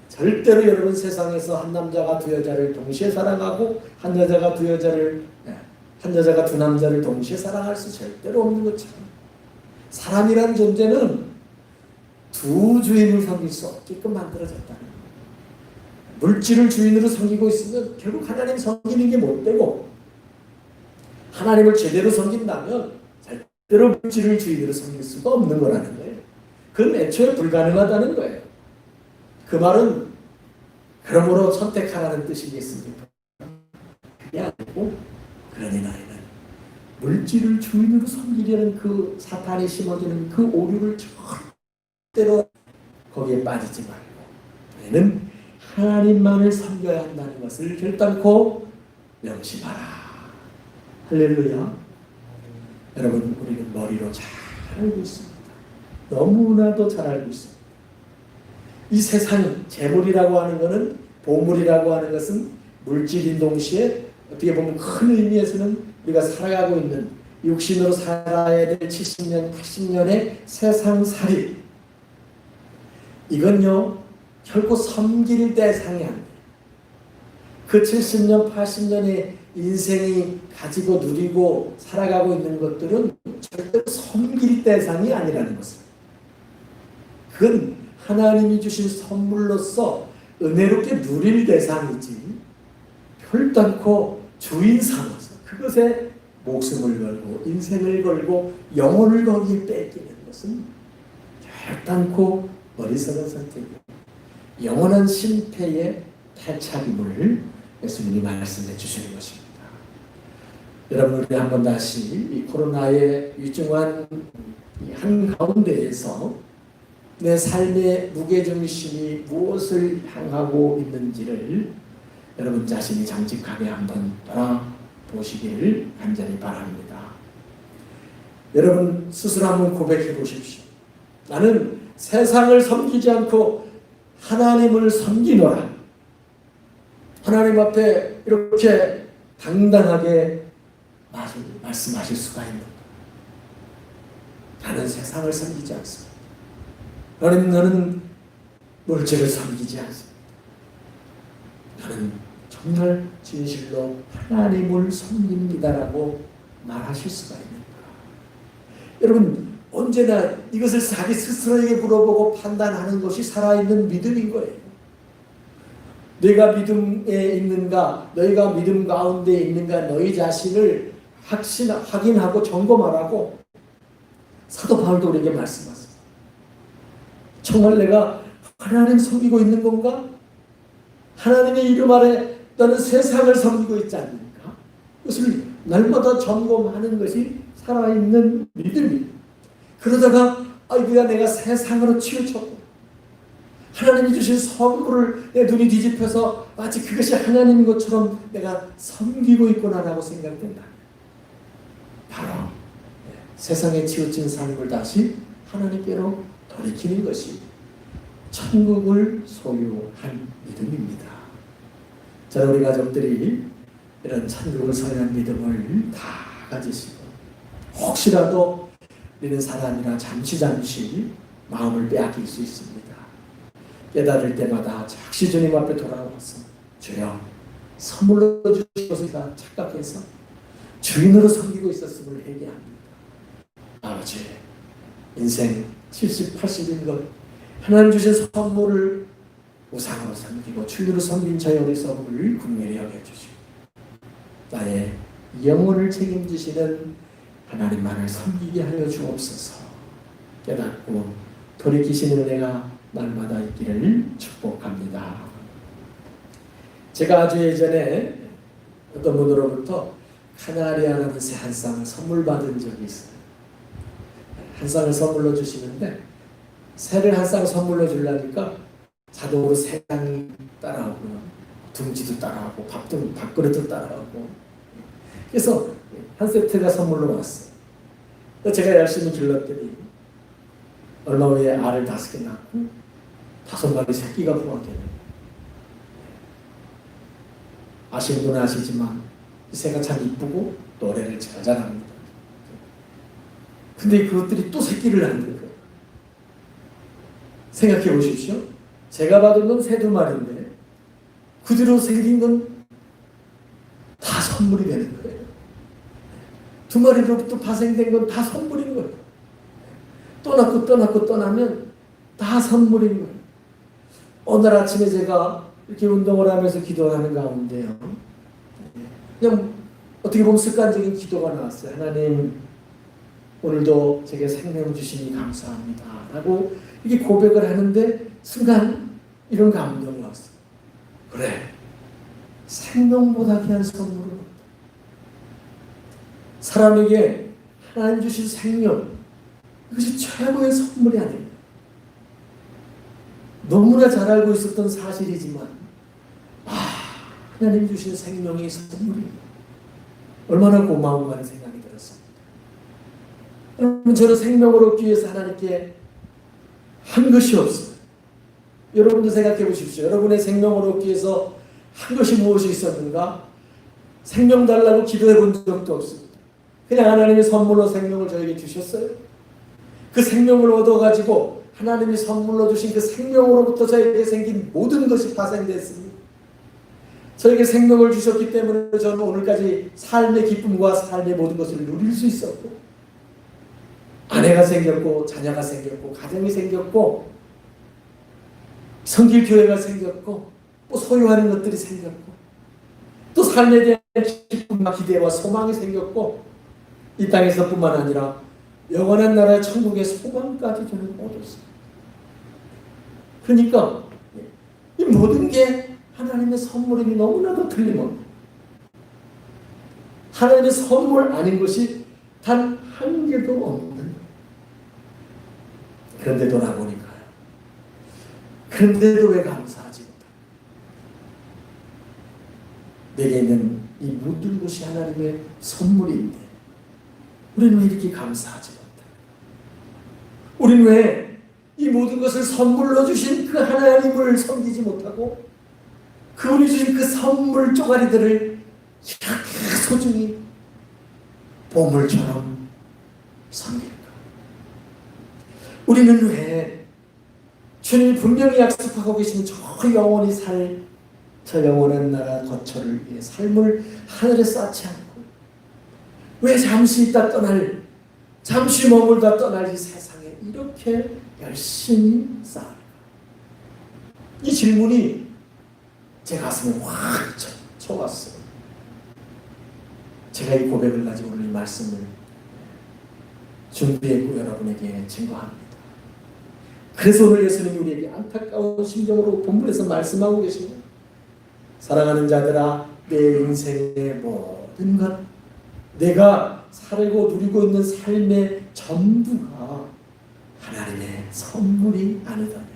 절대로 여러분 세상에서 한 남자가 두 여자를 동시에 사랑하고 한 여자가 두 남자를 동시에 사랑할 수 절대로 없는 것처럼 사람이란 존재는 두 주인을 섬길 수 없게끔 만들어졌다는 거예요. 물질을 주인으로 섬기고 있으면 결국 하나님 섬기는 게 못 되고 하나님을 제대로 섬긴다면 절대로 물질을 주인으로 섬길 수가 없는 거라는 거예요. 그건 애초에 불가능하다는 거예요. 그 말은 그러므로 선택하라는 뜻이겠습니까? 그게 아니고 그러니 너희는 물질을 주인으로 섬기려는 그 사탄이 심어주는 그 오류를 절대로 거기에 빠지지 말고 너희는 하나님만을 섬겨야 한다는 것을 결단코 명심하라. 할렐루야. 여러분 우리는 머리로 잘 알고 있습니다. 너무나도 잘 알고 있습니다. 이 세상이 재물이라고 하는 것은 보물이라고 하는 것은 물질인 동시에 어떻게 보면 큰 의미에서는 우리가 살아가고 있는 육신으로 살아야 될 70년, 80년의 세상살이 이건요 결코 섬길 대상이 아니에요. 그 70년, 80년의 인생이 가지고 누리고 살아가고 있는 것들은 절대로 섬길 대상이 아니라는 것을. 그건 하나님이 주신 선물로서 은혜롭게 누릴 대상이지 별단코 주인 삼아서 그것에 목숨을 걸고 인생을 걸고 영혼을 거기에 뺏기는 것은 별단코 어리석은 선택이에요. 영원한 심패의 패착임을 예수님이 말씀해 주시는 것입니다. 여러분 우리 한번 다시 이 코로나의 위중한 한가운데에서 내 삶의 무게중심이 무엇을 향하고 있는지를 여러분 자신이 정직하게 한번 돌아보시기를 간절히 바랍니다. 여러분 스스로 한번 고백해 보십시오. 나는 세상을 섬기지 않고 하나님을 섬기노라. 하나님 앞에 이렇게 당당하게 말씀하실 수가 있는가. 나는 세상을 섬기지 않습니다. 너는 물질을 섬기지 않습니다. 나는 정말 진실로 하나님을 섬깁니다라고 말하실 수가 있는가. 여러분 언제나 이것을 자기 스스로에게 물어보고 판단하는 것이 살아있는 믿음인 거예요. 내가 믿음에 있는가, 너희가 믿음 가운데 있는가, 너희 자신을 확인하고 점검하라고 사도 바울도 우리에게 말씀하십니다. 정말 내가 하나님 섬기고 있는 건가? 하나님의 이름 아래 너는 세상을 섬기고 있지 않습니까? 그것을 날마다 점검하는 것이 살아있는 믿음입니다. 그러다가 아이고야 내가 세상으로 치우쳤고 하나님이 주신 선물을 내 눈이 뒤집혀서 마치 그것이 하나님인 것처럼 내가 섬기고 있구나라고 생각된다. 바로 세상에 치우친 삶을 다시 하나님께로 돌이키는 것이 천국을 소유한 믿음입니다. 저는 우리 가족들이 이런 천국을 소유한 믿음을 다 가지시고 혹시라도 우리는 사람이라 잠시 마음을 빼앗길 수 있습니다. 깨달을 때마다 즉시 주님 앞에 돌아와서 주여 선물로 주신 것을 다 착각해서 주인으로 섬기고 있었음을 회개합니다. 아버지 인생 70, 80인 것 하나님 주신 선물을 우상으로 섬기고 출루로 섬긴 저희 어리석음을 긍휼히 여겨주시고 나의 영혼을 책임지시는 하나님만을 섬기게 하여 주옵소서. 깨닫고 돌이키시는 은혜가 날마다 있기를 축복합니다. 제가 아주 예전에 어떤 분으로부터 카나리아라는 새 한 쌍을 선물 받은 적이 있어요. 한 쌍을 선물로 주시는데 새를 한 쌍 선물로 주려니까 자동으로 새 양이 따라오고요. 둥지도 따라오고 밥그릇도 따라오고 그래서 한 세트가 선물로 왔어요. 제가 열심히 길렀더니 얼마 후에 알을 5개 낳고 5마리 새끼가 부화되는. 아시는 분은 아시지만 이 새가 참 이쁘고 노래를 잘 잘합니다. 근데 그것들이 또 새끼를 낳는 거예요. 생각해 보십시오. 제가 받은 건 새 2마리인데 그 뒤로 생긴 건 다 선물이 되는 거예요. 2마리로부터 파생된 건 다 선물인 거예요. 떠났고 떠나면 다 선물인 거예요. 오늘 아침에 제가 이렇게 운동을 하면서 기도하는 가운데요. 그냥 어떻게 보면 습관적인 기도가 나왔어요. 하나님, 오늘도 제게 생명 주시니 감사합니다. 라고 이렇게 고백을 하는데 순간 이런 감동이 왔어요. 그래, 생명보다 귀한 선물은 없다. 사람에게 하나님 주신 생명, 그것이 최고의 선물이 아닙니다. 너무나 잘 알고 있었던 사실이지만 하나님 주신 생명의 선물이 얼마나 고마운가 하는 생각이 들었습니다. 여러분, 저는 생명을 얻기 위해서 하나님께 한 것이 없어요. 여러분도 생각해 보십시오. 여러분의 생명을 얻기 위해서 한 것이 무엇이 있었는가? 생명 달라고 기도해 본 적도 없습니다. 그냥 하나님의 선물로 생명을 저에게 주셨어요. 그 생명을 얻어가지고 하나님이 선물로 주신 그 생명으로부터 저에게 생긴 모든 것이 파생됐습니다. 저에게 생명을 주셨기 때문에 저는 오늘까지 삶의 기쁨과 삶의 모든 것을 누릴 수 있었고, 아내가 생겼고, 자녀가 생겼고, 가정이 생겼고, 성길 교회가 생겼고, 또 소유하는 것들이 생겼고, 또 삶에 대한 기쁨과 기대와 소망이 생겼고, 이 땅에서뿐만 아니라 영원한 나라의 천국의 소망까지 저는 얻었어요. 그러니까 이 모든 게 하나님의 선물임이 너무나도 틀림없고, 하나님의 선물 아닌 것이 단 한 개도 없는. 그런데도 나보니까요. 그런데도 왜 감사하지 못할까? 내게 있는 이 모든 것이 하나님의 선물인데 우리는 왜 이렇게 감사하지 못할까? 우리는 왜 이 모든 것을 선물로 주신 그 하나님을 섬기지 못하고 그분이 주신 그 선물 쪼가리들을 이렇게 소중히 보물처럼 섬길까? 우리는 왜 주님이 분명히 약속하고 계신 저 영원히 살 저 영원한 나라 거처를 위해 삶을 하늘에 쌓지 않고 왜 잠시 있다 떠날, 잠시 머물다 떠날 이 세상에 이렇게 열심히 쌓을까? 이 질문이 제 가슴에 확 쳐왔어요. 제가 이 고백을 가지고 오늘 이 말씀을 준비했고 여러분에게 증거합니다. 그래서 오늘 예수님이 우리에게 안타까운 심정으로 본문에서 말씀하고 계십니다. 사랑하는 자들아, 내 인생의 모든 것, 내가 살고 누리고 있는 삶의 전부가 하나님의 선물이 아니더냐.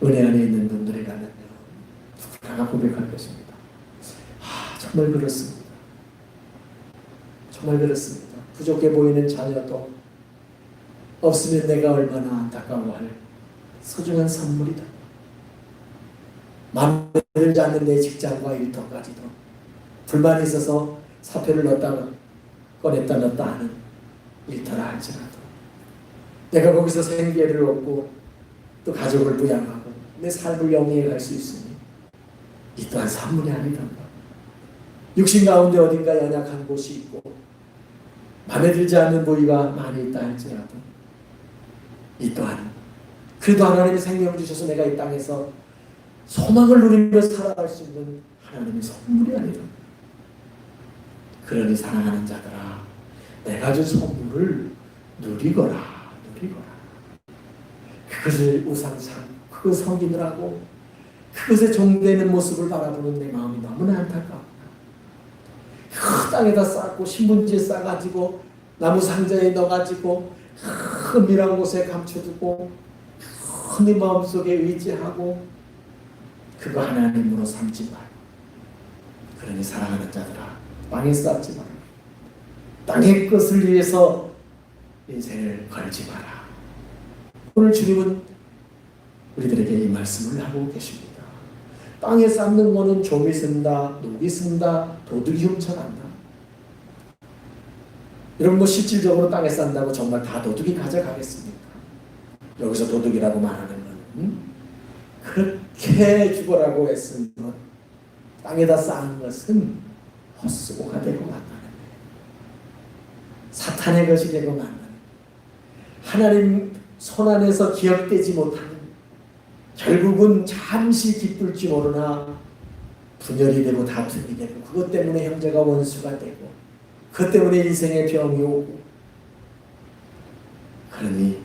은혜 안에 있는 분들이라면 누구나 고백할 것입니다. 정말 그렇습니다. 정말 그렇습니다. 부족해 보이는 자녀도 없으면 내가 얼마나 안타까워할 소중한 선물이다. 마음에 들지 않는 내 직장과 일터까지도 불만이 있어서 사표를 넣었다가 꺼냈다 넣었다 하는 일터라 할지라도 내가 거기서 생계를 얻고 또 가족을 부양하고 내 삶을 영위해 갈 수 있으니 이 또한 선물이 아니던가. 육신 가운데 어딘가 연약한 곳이 있고 마음에 들지 않는 부위가 많이 있다 할지라도 이 또한 그래도 하나님이 생명을 주셔서 내가 이 땅에서 소망을 누리며 살아갈 수 있는 하나님의 선물이 아니라. 그러니 사랑하는 자들아, 내가 준 선물을 누리거라. 그것을 우상상, 그것 섬기느라고 그것에 종되는 모습을 바라보는 내 마음이 너무나 안타깝다. 그 땅에다 쌓고 신문지에 싸가지고 나무 상자에 넣어가지고 은밀한 곳에 감춰두고 네 마음속에 의지하고 그거 하나님으로 삼지 말고. 그러니 사랑하는 자들아, 땅에 쌓지 마라. 땅의 것을 위해서 인생을 걸지 마라. 오늘 주님은 우리들에게 이 말씀을 하고 계십니다. 땅에 쌓는 거는 좀이 쓴다, 녹이 쓴다, 도둑이 훔쳐간다. 여러분, 실질적으로 땅에 쌓는다고 정말 다 도둑이 가져가겠습니까? 여기서 도둑이라고 말하는 건 그렇게 죽어라고 했으면 땅에다 쌓는 것은 헛수고가 되고 만나는 거예요. 사탄의 것이 되고 만나는 거예요. 하나님 손안에서 기억되지 못하는, 결국은 잠시 기쁠지 모르나 분열이 되고 다툼이 되고, 그것 때문에 형제가 원수가 되고, 그것 때문에 인생의 병이 오고. 그러니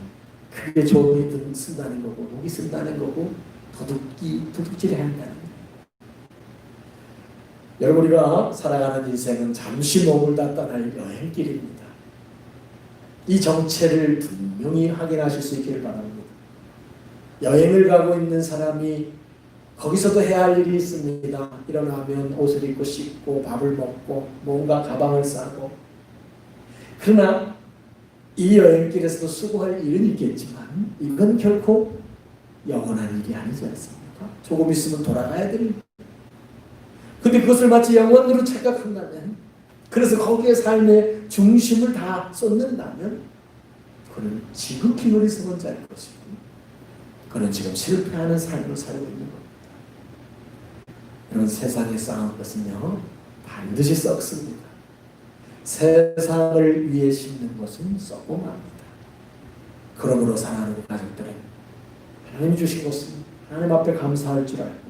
그게 종이 쓴다는 거고, 녹이 쓴다는 거고, 도둑질이 한다는 거예요. 여러분, 우리가 살아가는 인생은 잠시 머물다 떠날 여행길입니다. 이 정체를 분명히 확인하실 수 있기를 바랍니다. 여행을 가고 있는 사람이 거기서도 해야 할 일이 있습니다. 일어나면 옷을 입고 씻고 밥을 먹고 뭔가 가방을 싸고. 그러나 이 여행길에서도 수고할 일은 있겠지만 이건 결코 영원한 일이 아니지 않습니까? 조금 있으면 돌아가야 됩니다. 근데 그것을 마치 영원으로 착각한다면, 그래서 거기에 삶의 중심을 다 쏟는다면, 그는 지극히 어리석은 자일 것이고, 그는 지금 실패하는 삶을 살고 있는 겁니다. 이런 세상에 쌓은 것은요, 반드시 썩습니다. 세상을 위해 심는 것은 썩고 맙니다. 그러므로 사랑하는 가족들은 하나님 주신 것은 하나님 앞에 감사할 줄 알고,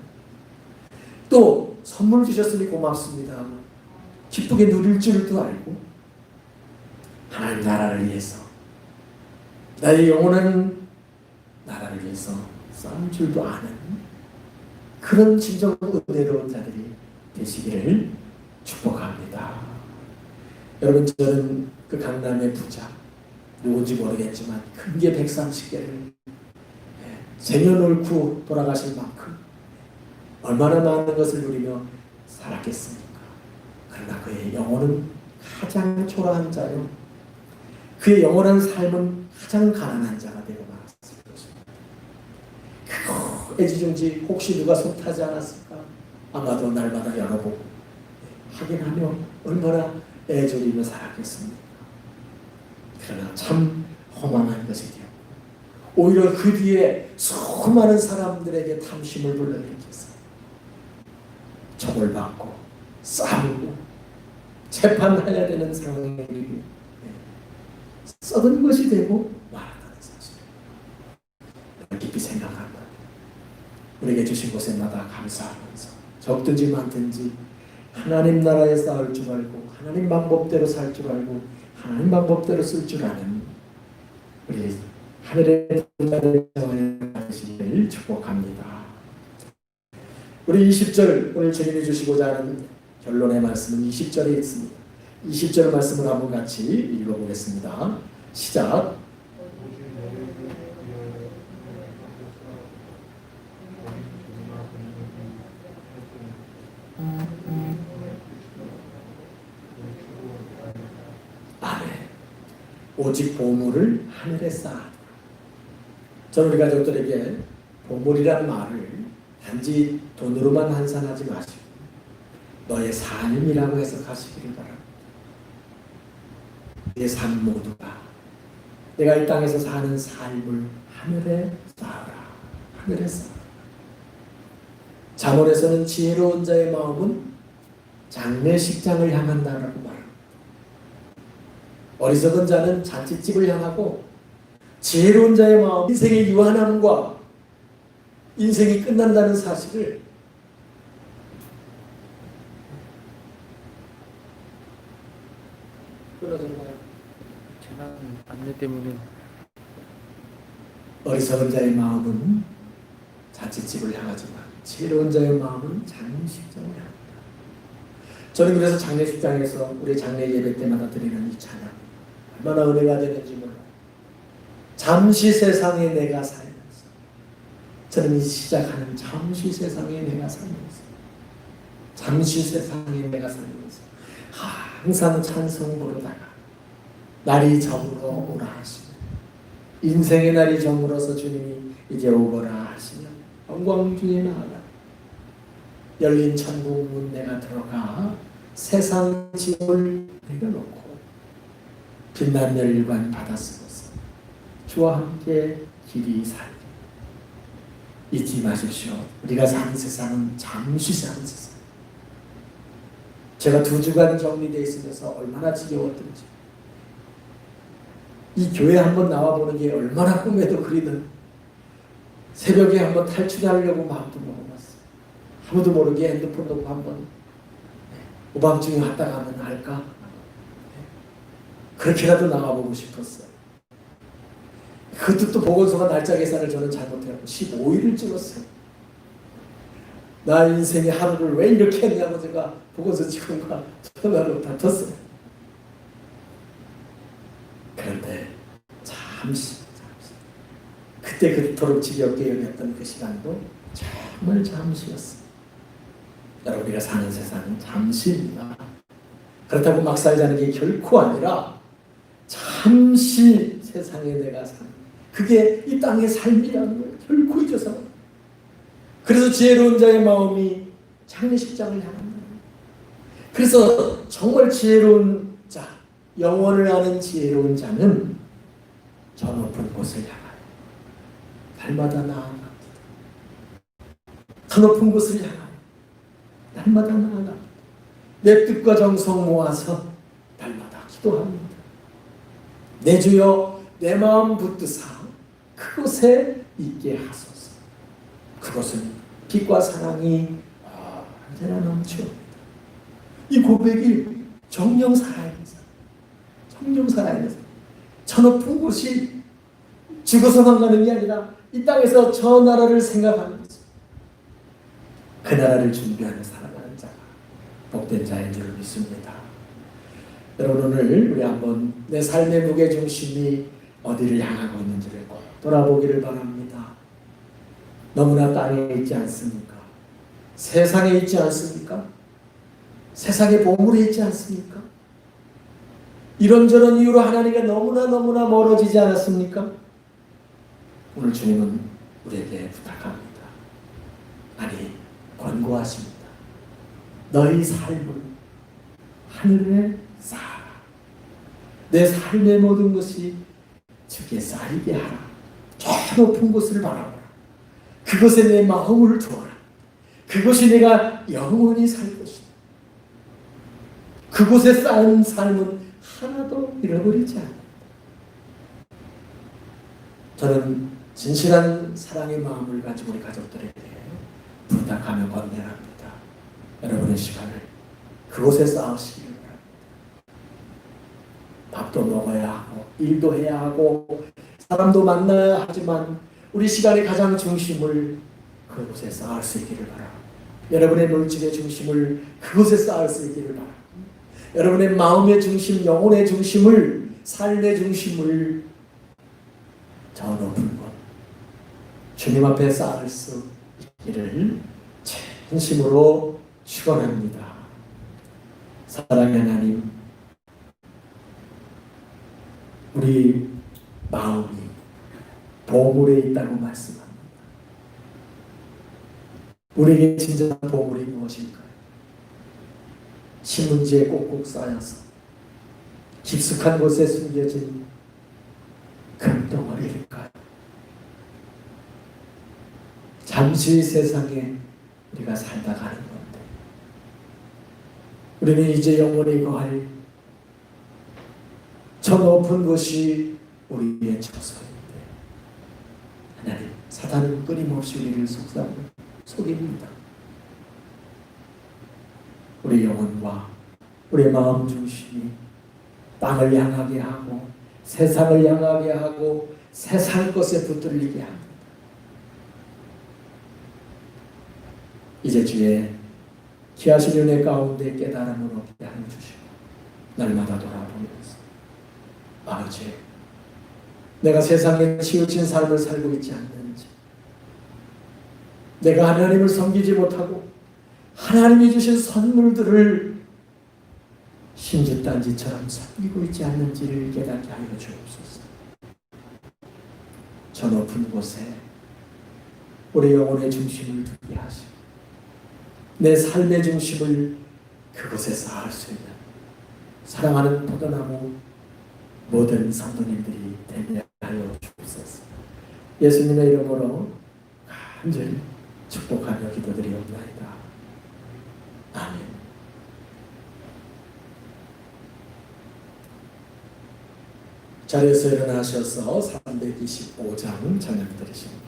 또 선물 주셨으니 고맙습니다, 기쁘게 누릴 줄도 알고, 하나님 나라를 위해서, 나의 영원한 나라를 위해서 싸울 줄도 아는 그런 진정 은혜로운 자들이 되시기를 축복합니다. 여러분, 저는 그 강남의 부자, 누군지 모르겠지만 큰 게 130개를 쟁여놓고 돌아가실 만큼 얼마나 많은 것을 누리며 살았겠습니까? 그러나 그의 영혼은 가장 초라한 자요, 그의 영원한 삶은 가장 가난한 자가 되고 말았을 것입니다. 애지중지 혹시 누가 손타지 않았을까? 아마도 날마다 열어보고 확인하며 얼마나 애조리며 살았겠습니까? 그러나 참 허망한 것이 되었고, 오히려 그 뒤에 수많은 사람들에게 탐심을 불러일으켜서 처벌받고 싸우고 재판해야 되는 상황에 썩은 것이 되고 말았다는 사실, 깊이 생각한다. 우리에게 주신 곳에마다 감사하면서 적든지 많든지 하나님 나라에 쌓을 줄 알고, 하나님 방법대로 살 줄 알고, 하나님 방법대로 쓸 줄 아는 우리 하늘의 부자를 되시기를 축복합니다. 우리 20절, 오늘 주님이 주시고자 하는 결론의 말씀은 20절에 있습니다. 20절 말씀을 한번 같이 읽어보겠습니다. 시작. 아멘. 오직 보물을 하늘에 쌓아. 저는 우리 가족들에게 보물이란 말을 단지 돈으로만 환산하지 마시고 너의 삶이라고 해석하시기를 바랍니다. 내 삶 모두가 내가 이 땅에서 사는 삶을 하늘에 쌓아라. 하늘에 쌓아라. 잠언에서는 지혜로운 자의 마음은 장례식장을 향한다라고 말합니다. 어리석은 자는 잔치집을 향하고 지혜로운 자의 마음, 인생의 유한함과 인생이 끝난다는 사실을 끌어들어가요. 재난 안내 때문에 어리석은 자의 마음은 자칫집을 향하지만 지혜로운 자의 마음은 장례식장을 향합니다. 저는 그래서 장례식장에서 우리 장례 예배 때마다 드리는 이 찬양 얼마나 은혜가 되는지 몰라요. 잠시 세상에 내가 살면서, 저는 이 시작하는 잠시 세상에 내가 살면서, 잠시 세상에 내가 살면서 항상 찬송 부르다가 날이 저물어 오라 하시며, 인생의 날이 저물어서 주님이 이제 오거라 하시면 영광 중에 나아가 열린 천국 문 내가 들어가 세상 짐을 내려놓고 빛난 열관 바다 쓰고서 주와 함께 길이 살기. 잊지 마십시오. 우리가 사는 세상은 잠시 사는 세상. 제가 2주간 격리되어 있으면서 얼마나 지겨웠던지, 이 교회 한번 나와보는 게 얼마나 꿈에도 그리는, 새벽에 한번 탈출하려고 마음도 먹어봤어요. 아무도 모르게 핸드폰 놓고 한번 오밤중에 왔다 가면 알까? 그렇게라도 나가보고 싶었어요. 그것도 또 보건소가 날짜 계산을 저는 잘못해갖고 15일을 찍었어요. 나 인생의 하루를 왜 이렇게 했냐고 제가 보건소 직원과 전화로 다퉜어요. 그런데 잠시 그때 그토록 지겹게 여겼던 그 시간도 정말 잠시였어요. 여러분, 우리가 사는 세상은 잠시입니다. 그렇다고 막 살자는 게 결코 아니라 잠시 세상에 내가 사는, 그게 이 땅의 삶이라는 걸 결코 잊어서. 그래서 지혜로운 자의 마음이 장례식장을 향합니다. 그래서 정말 지혜로운 자, 영원을 아는 지혜로운 자는 저 높은 곳을 향하여 날마다 나아갑니다. 저 높은 곳을 향하여 날마다 나아갑니다. 내 뜻과 정성 모아서 날마다 기도합니다. 내 주여, 내 마음 붙드사 그곳에 있게 하소서. 그곳은 빛과 사랑이 언제나 넘쳐옵니다. 이 고백이 정령 살아있는 사람, 정령 살아있는 사람, 저 높은 곳이 죽어서만 가는 게 아니라 이 땅에서 저 나라를 생각하는 거죠. 그 나라를 준비하는 살아가는 자가 복된 자인 줄 믿습니다. 여러분, 오늘 우리 한번 내 삶의 무게중심이 어디를 향하고 있는지를 꼭 돌아보기를 바랍니다. 너무나 땅에 있지 않습니까? 세상에 있지 않습니까? 세상의 보물에 있지 않습니까? 이런저런 이유로 하나님과 너무나 멀어지지 않았습니까? 오늘 주님은 우리에게 부탁합니다. 아니, 권고하십니다. 너희 삶을 하늘에 쌓아라. 내 삶의 모든 것이 주께 쌓이게 하라. 저 높은 곳을 바라보라. 그곳에 내 마음을 두어라. 그것이 내가 영원히 살 것이다. 그곳에 쌓은 삶은 하나도 잃어버리지 않는다. 저는 진실한 사랑의 마음을 가지고 우리 가족들에게 부탁하며 권면합니다. 여러분의 시간을 그곳에 쌓으시기를 바랍니다. 밥도 먹어야 하고 일도 해야 하고 사람도 만나야 하지만 우리 시간의 가장 중심을 그곳에 쌓을 수 있기를 바랍니다. 여러분의 물질의 중심을 그곳에 쌓을 수 있기를 바랍니다. 여러분의 마음의 중심, 영혼의 중심을, 삶의 중심을 저 높은 곳 주님 앞에 쌓을 수 있기를 진심으로 축원합니다. 사랑의 하나님, 우리 마음이 보물에 있다고 말씀합니다. 우리에게 진정한 보물이 무엇일까요? 신문지에 꼭꼭 쌓여서 깊숙한 곳에 숨겨진 금덩어리일까요? 잠시 세상에 우리가 살다 가는 건데 우리는 이제 영원히 거할 저 높은 곳이 우리의 처소인데 사탄은 끊임없이 우리를 속입니다. 우리 영혼과 우리 마음 중심이 땅을 향하게 하고 세상을 향하게 하고 세상 것에 붙들리게 합니다. 이제 주의 귀하신 은혜 가운데 깨달음을 얻게 하여 주시고 날마다 돌아보면서 아버지, 내가 세상에 치우친 삶을 살고 있지 않는지, 내가 하나님을 섬기지 못하고 하나님이 주신 선물들을 심지딴지처럼 섬기고 있지 않는지를 깨닫게 하여 주옵소서. 저 높은 곳에 우리 영혼의 중심을 두게 하시고 내 삶의 중심을 그곳에서 알 수 있는 사랑하는 포도나무 모든 성도님들이 되게 하여 주옵소서. 예수님의 이름으로 간절히 축복하며 기도드리옵나이다. 아멘. 자리에서 일어나셔서 325장 찬양 드리십니다.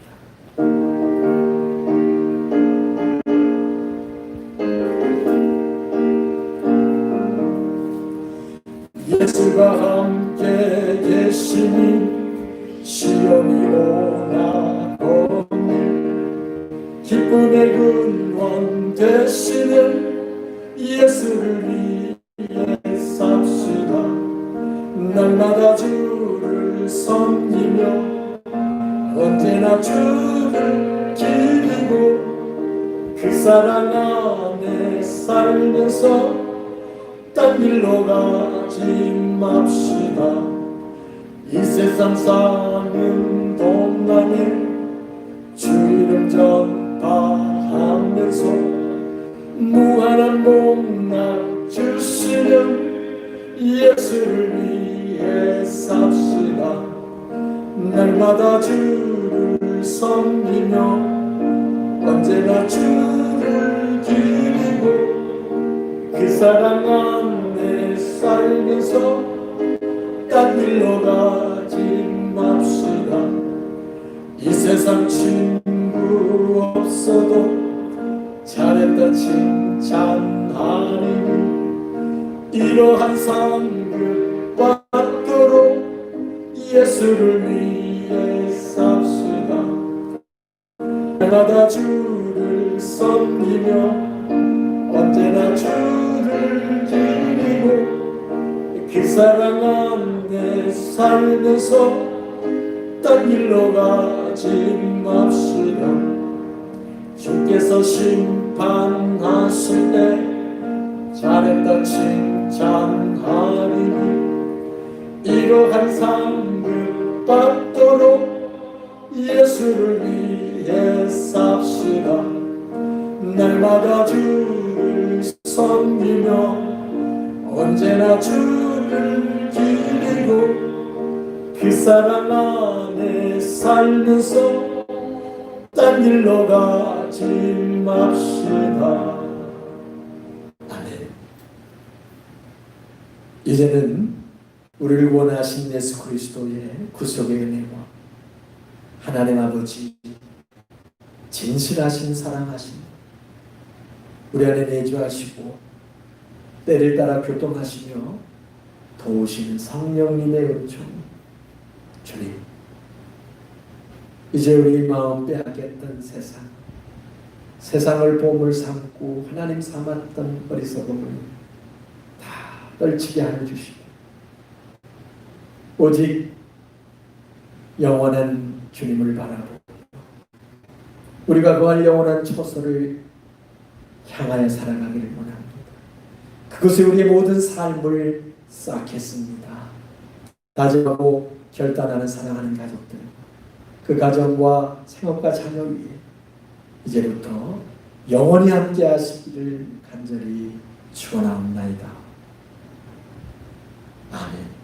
예수가 함께 계시니 시험이 오나 기쁨의 근원 되시는 예수를 위해 삽시다. 날마다 주를 섬기며 언제나 주를 기리고 그 사랑 안에 살면서 딴 길로 가지 맙시다. 이 세상 사는 동안에 주 이름 전파하면서 무한한 복락 주시는 예수를 위해 삽시다. 날마다 주를 섬기며 언제나 주를 기리고 그 사랑 안에 살면서 딴 길로 가지 맙시다. 이 세상 친구 없어도 잘했다 칭찬하리니 이러한 상급 받도록 예수를 위해 삽시다. 날마다 주를 섬기며 언제나 주를 기리고 그 사랑 안에 살면서 딴 길로 가지 맙시다. 주께서 심판하실 때 잘했다 칭찬하리니 이러한 상급 받도록 예수를 위해 삽시다. 날마다 주를 섬기며 언제나 주를 기리고 그 사랑 안에 살면서 딴 길로 가지 맙시다. 아멘. 이제는 우리를 원하신 예수 그리스도의 구속의 은혜와 하나님 아버지 진실하신 사랑하심 우리 안에 내주하시고 때를 따라 교통하시며 도우시는 성령님의 은총, 주님, 이제 우리 마음 빼앗겼던 세상을 보물 삼고 하나님 삼았던 어리석음을 다 떨치게 하여 주시고 오직 영원한 주님을 바라보고 우리가 구할 영원한 초소를 향하여 살아가기를 원합니다. 그것이 우리의 모든 삶을 쌓겠습니다. 다짐하고 결단하는 사랑하는 가족들, 그 가정과 생업과 자녀 위에 이제부터 영원히 함께 하시기를 간절히 축원하옵나이다. 아멘.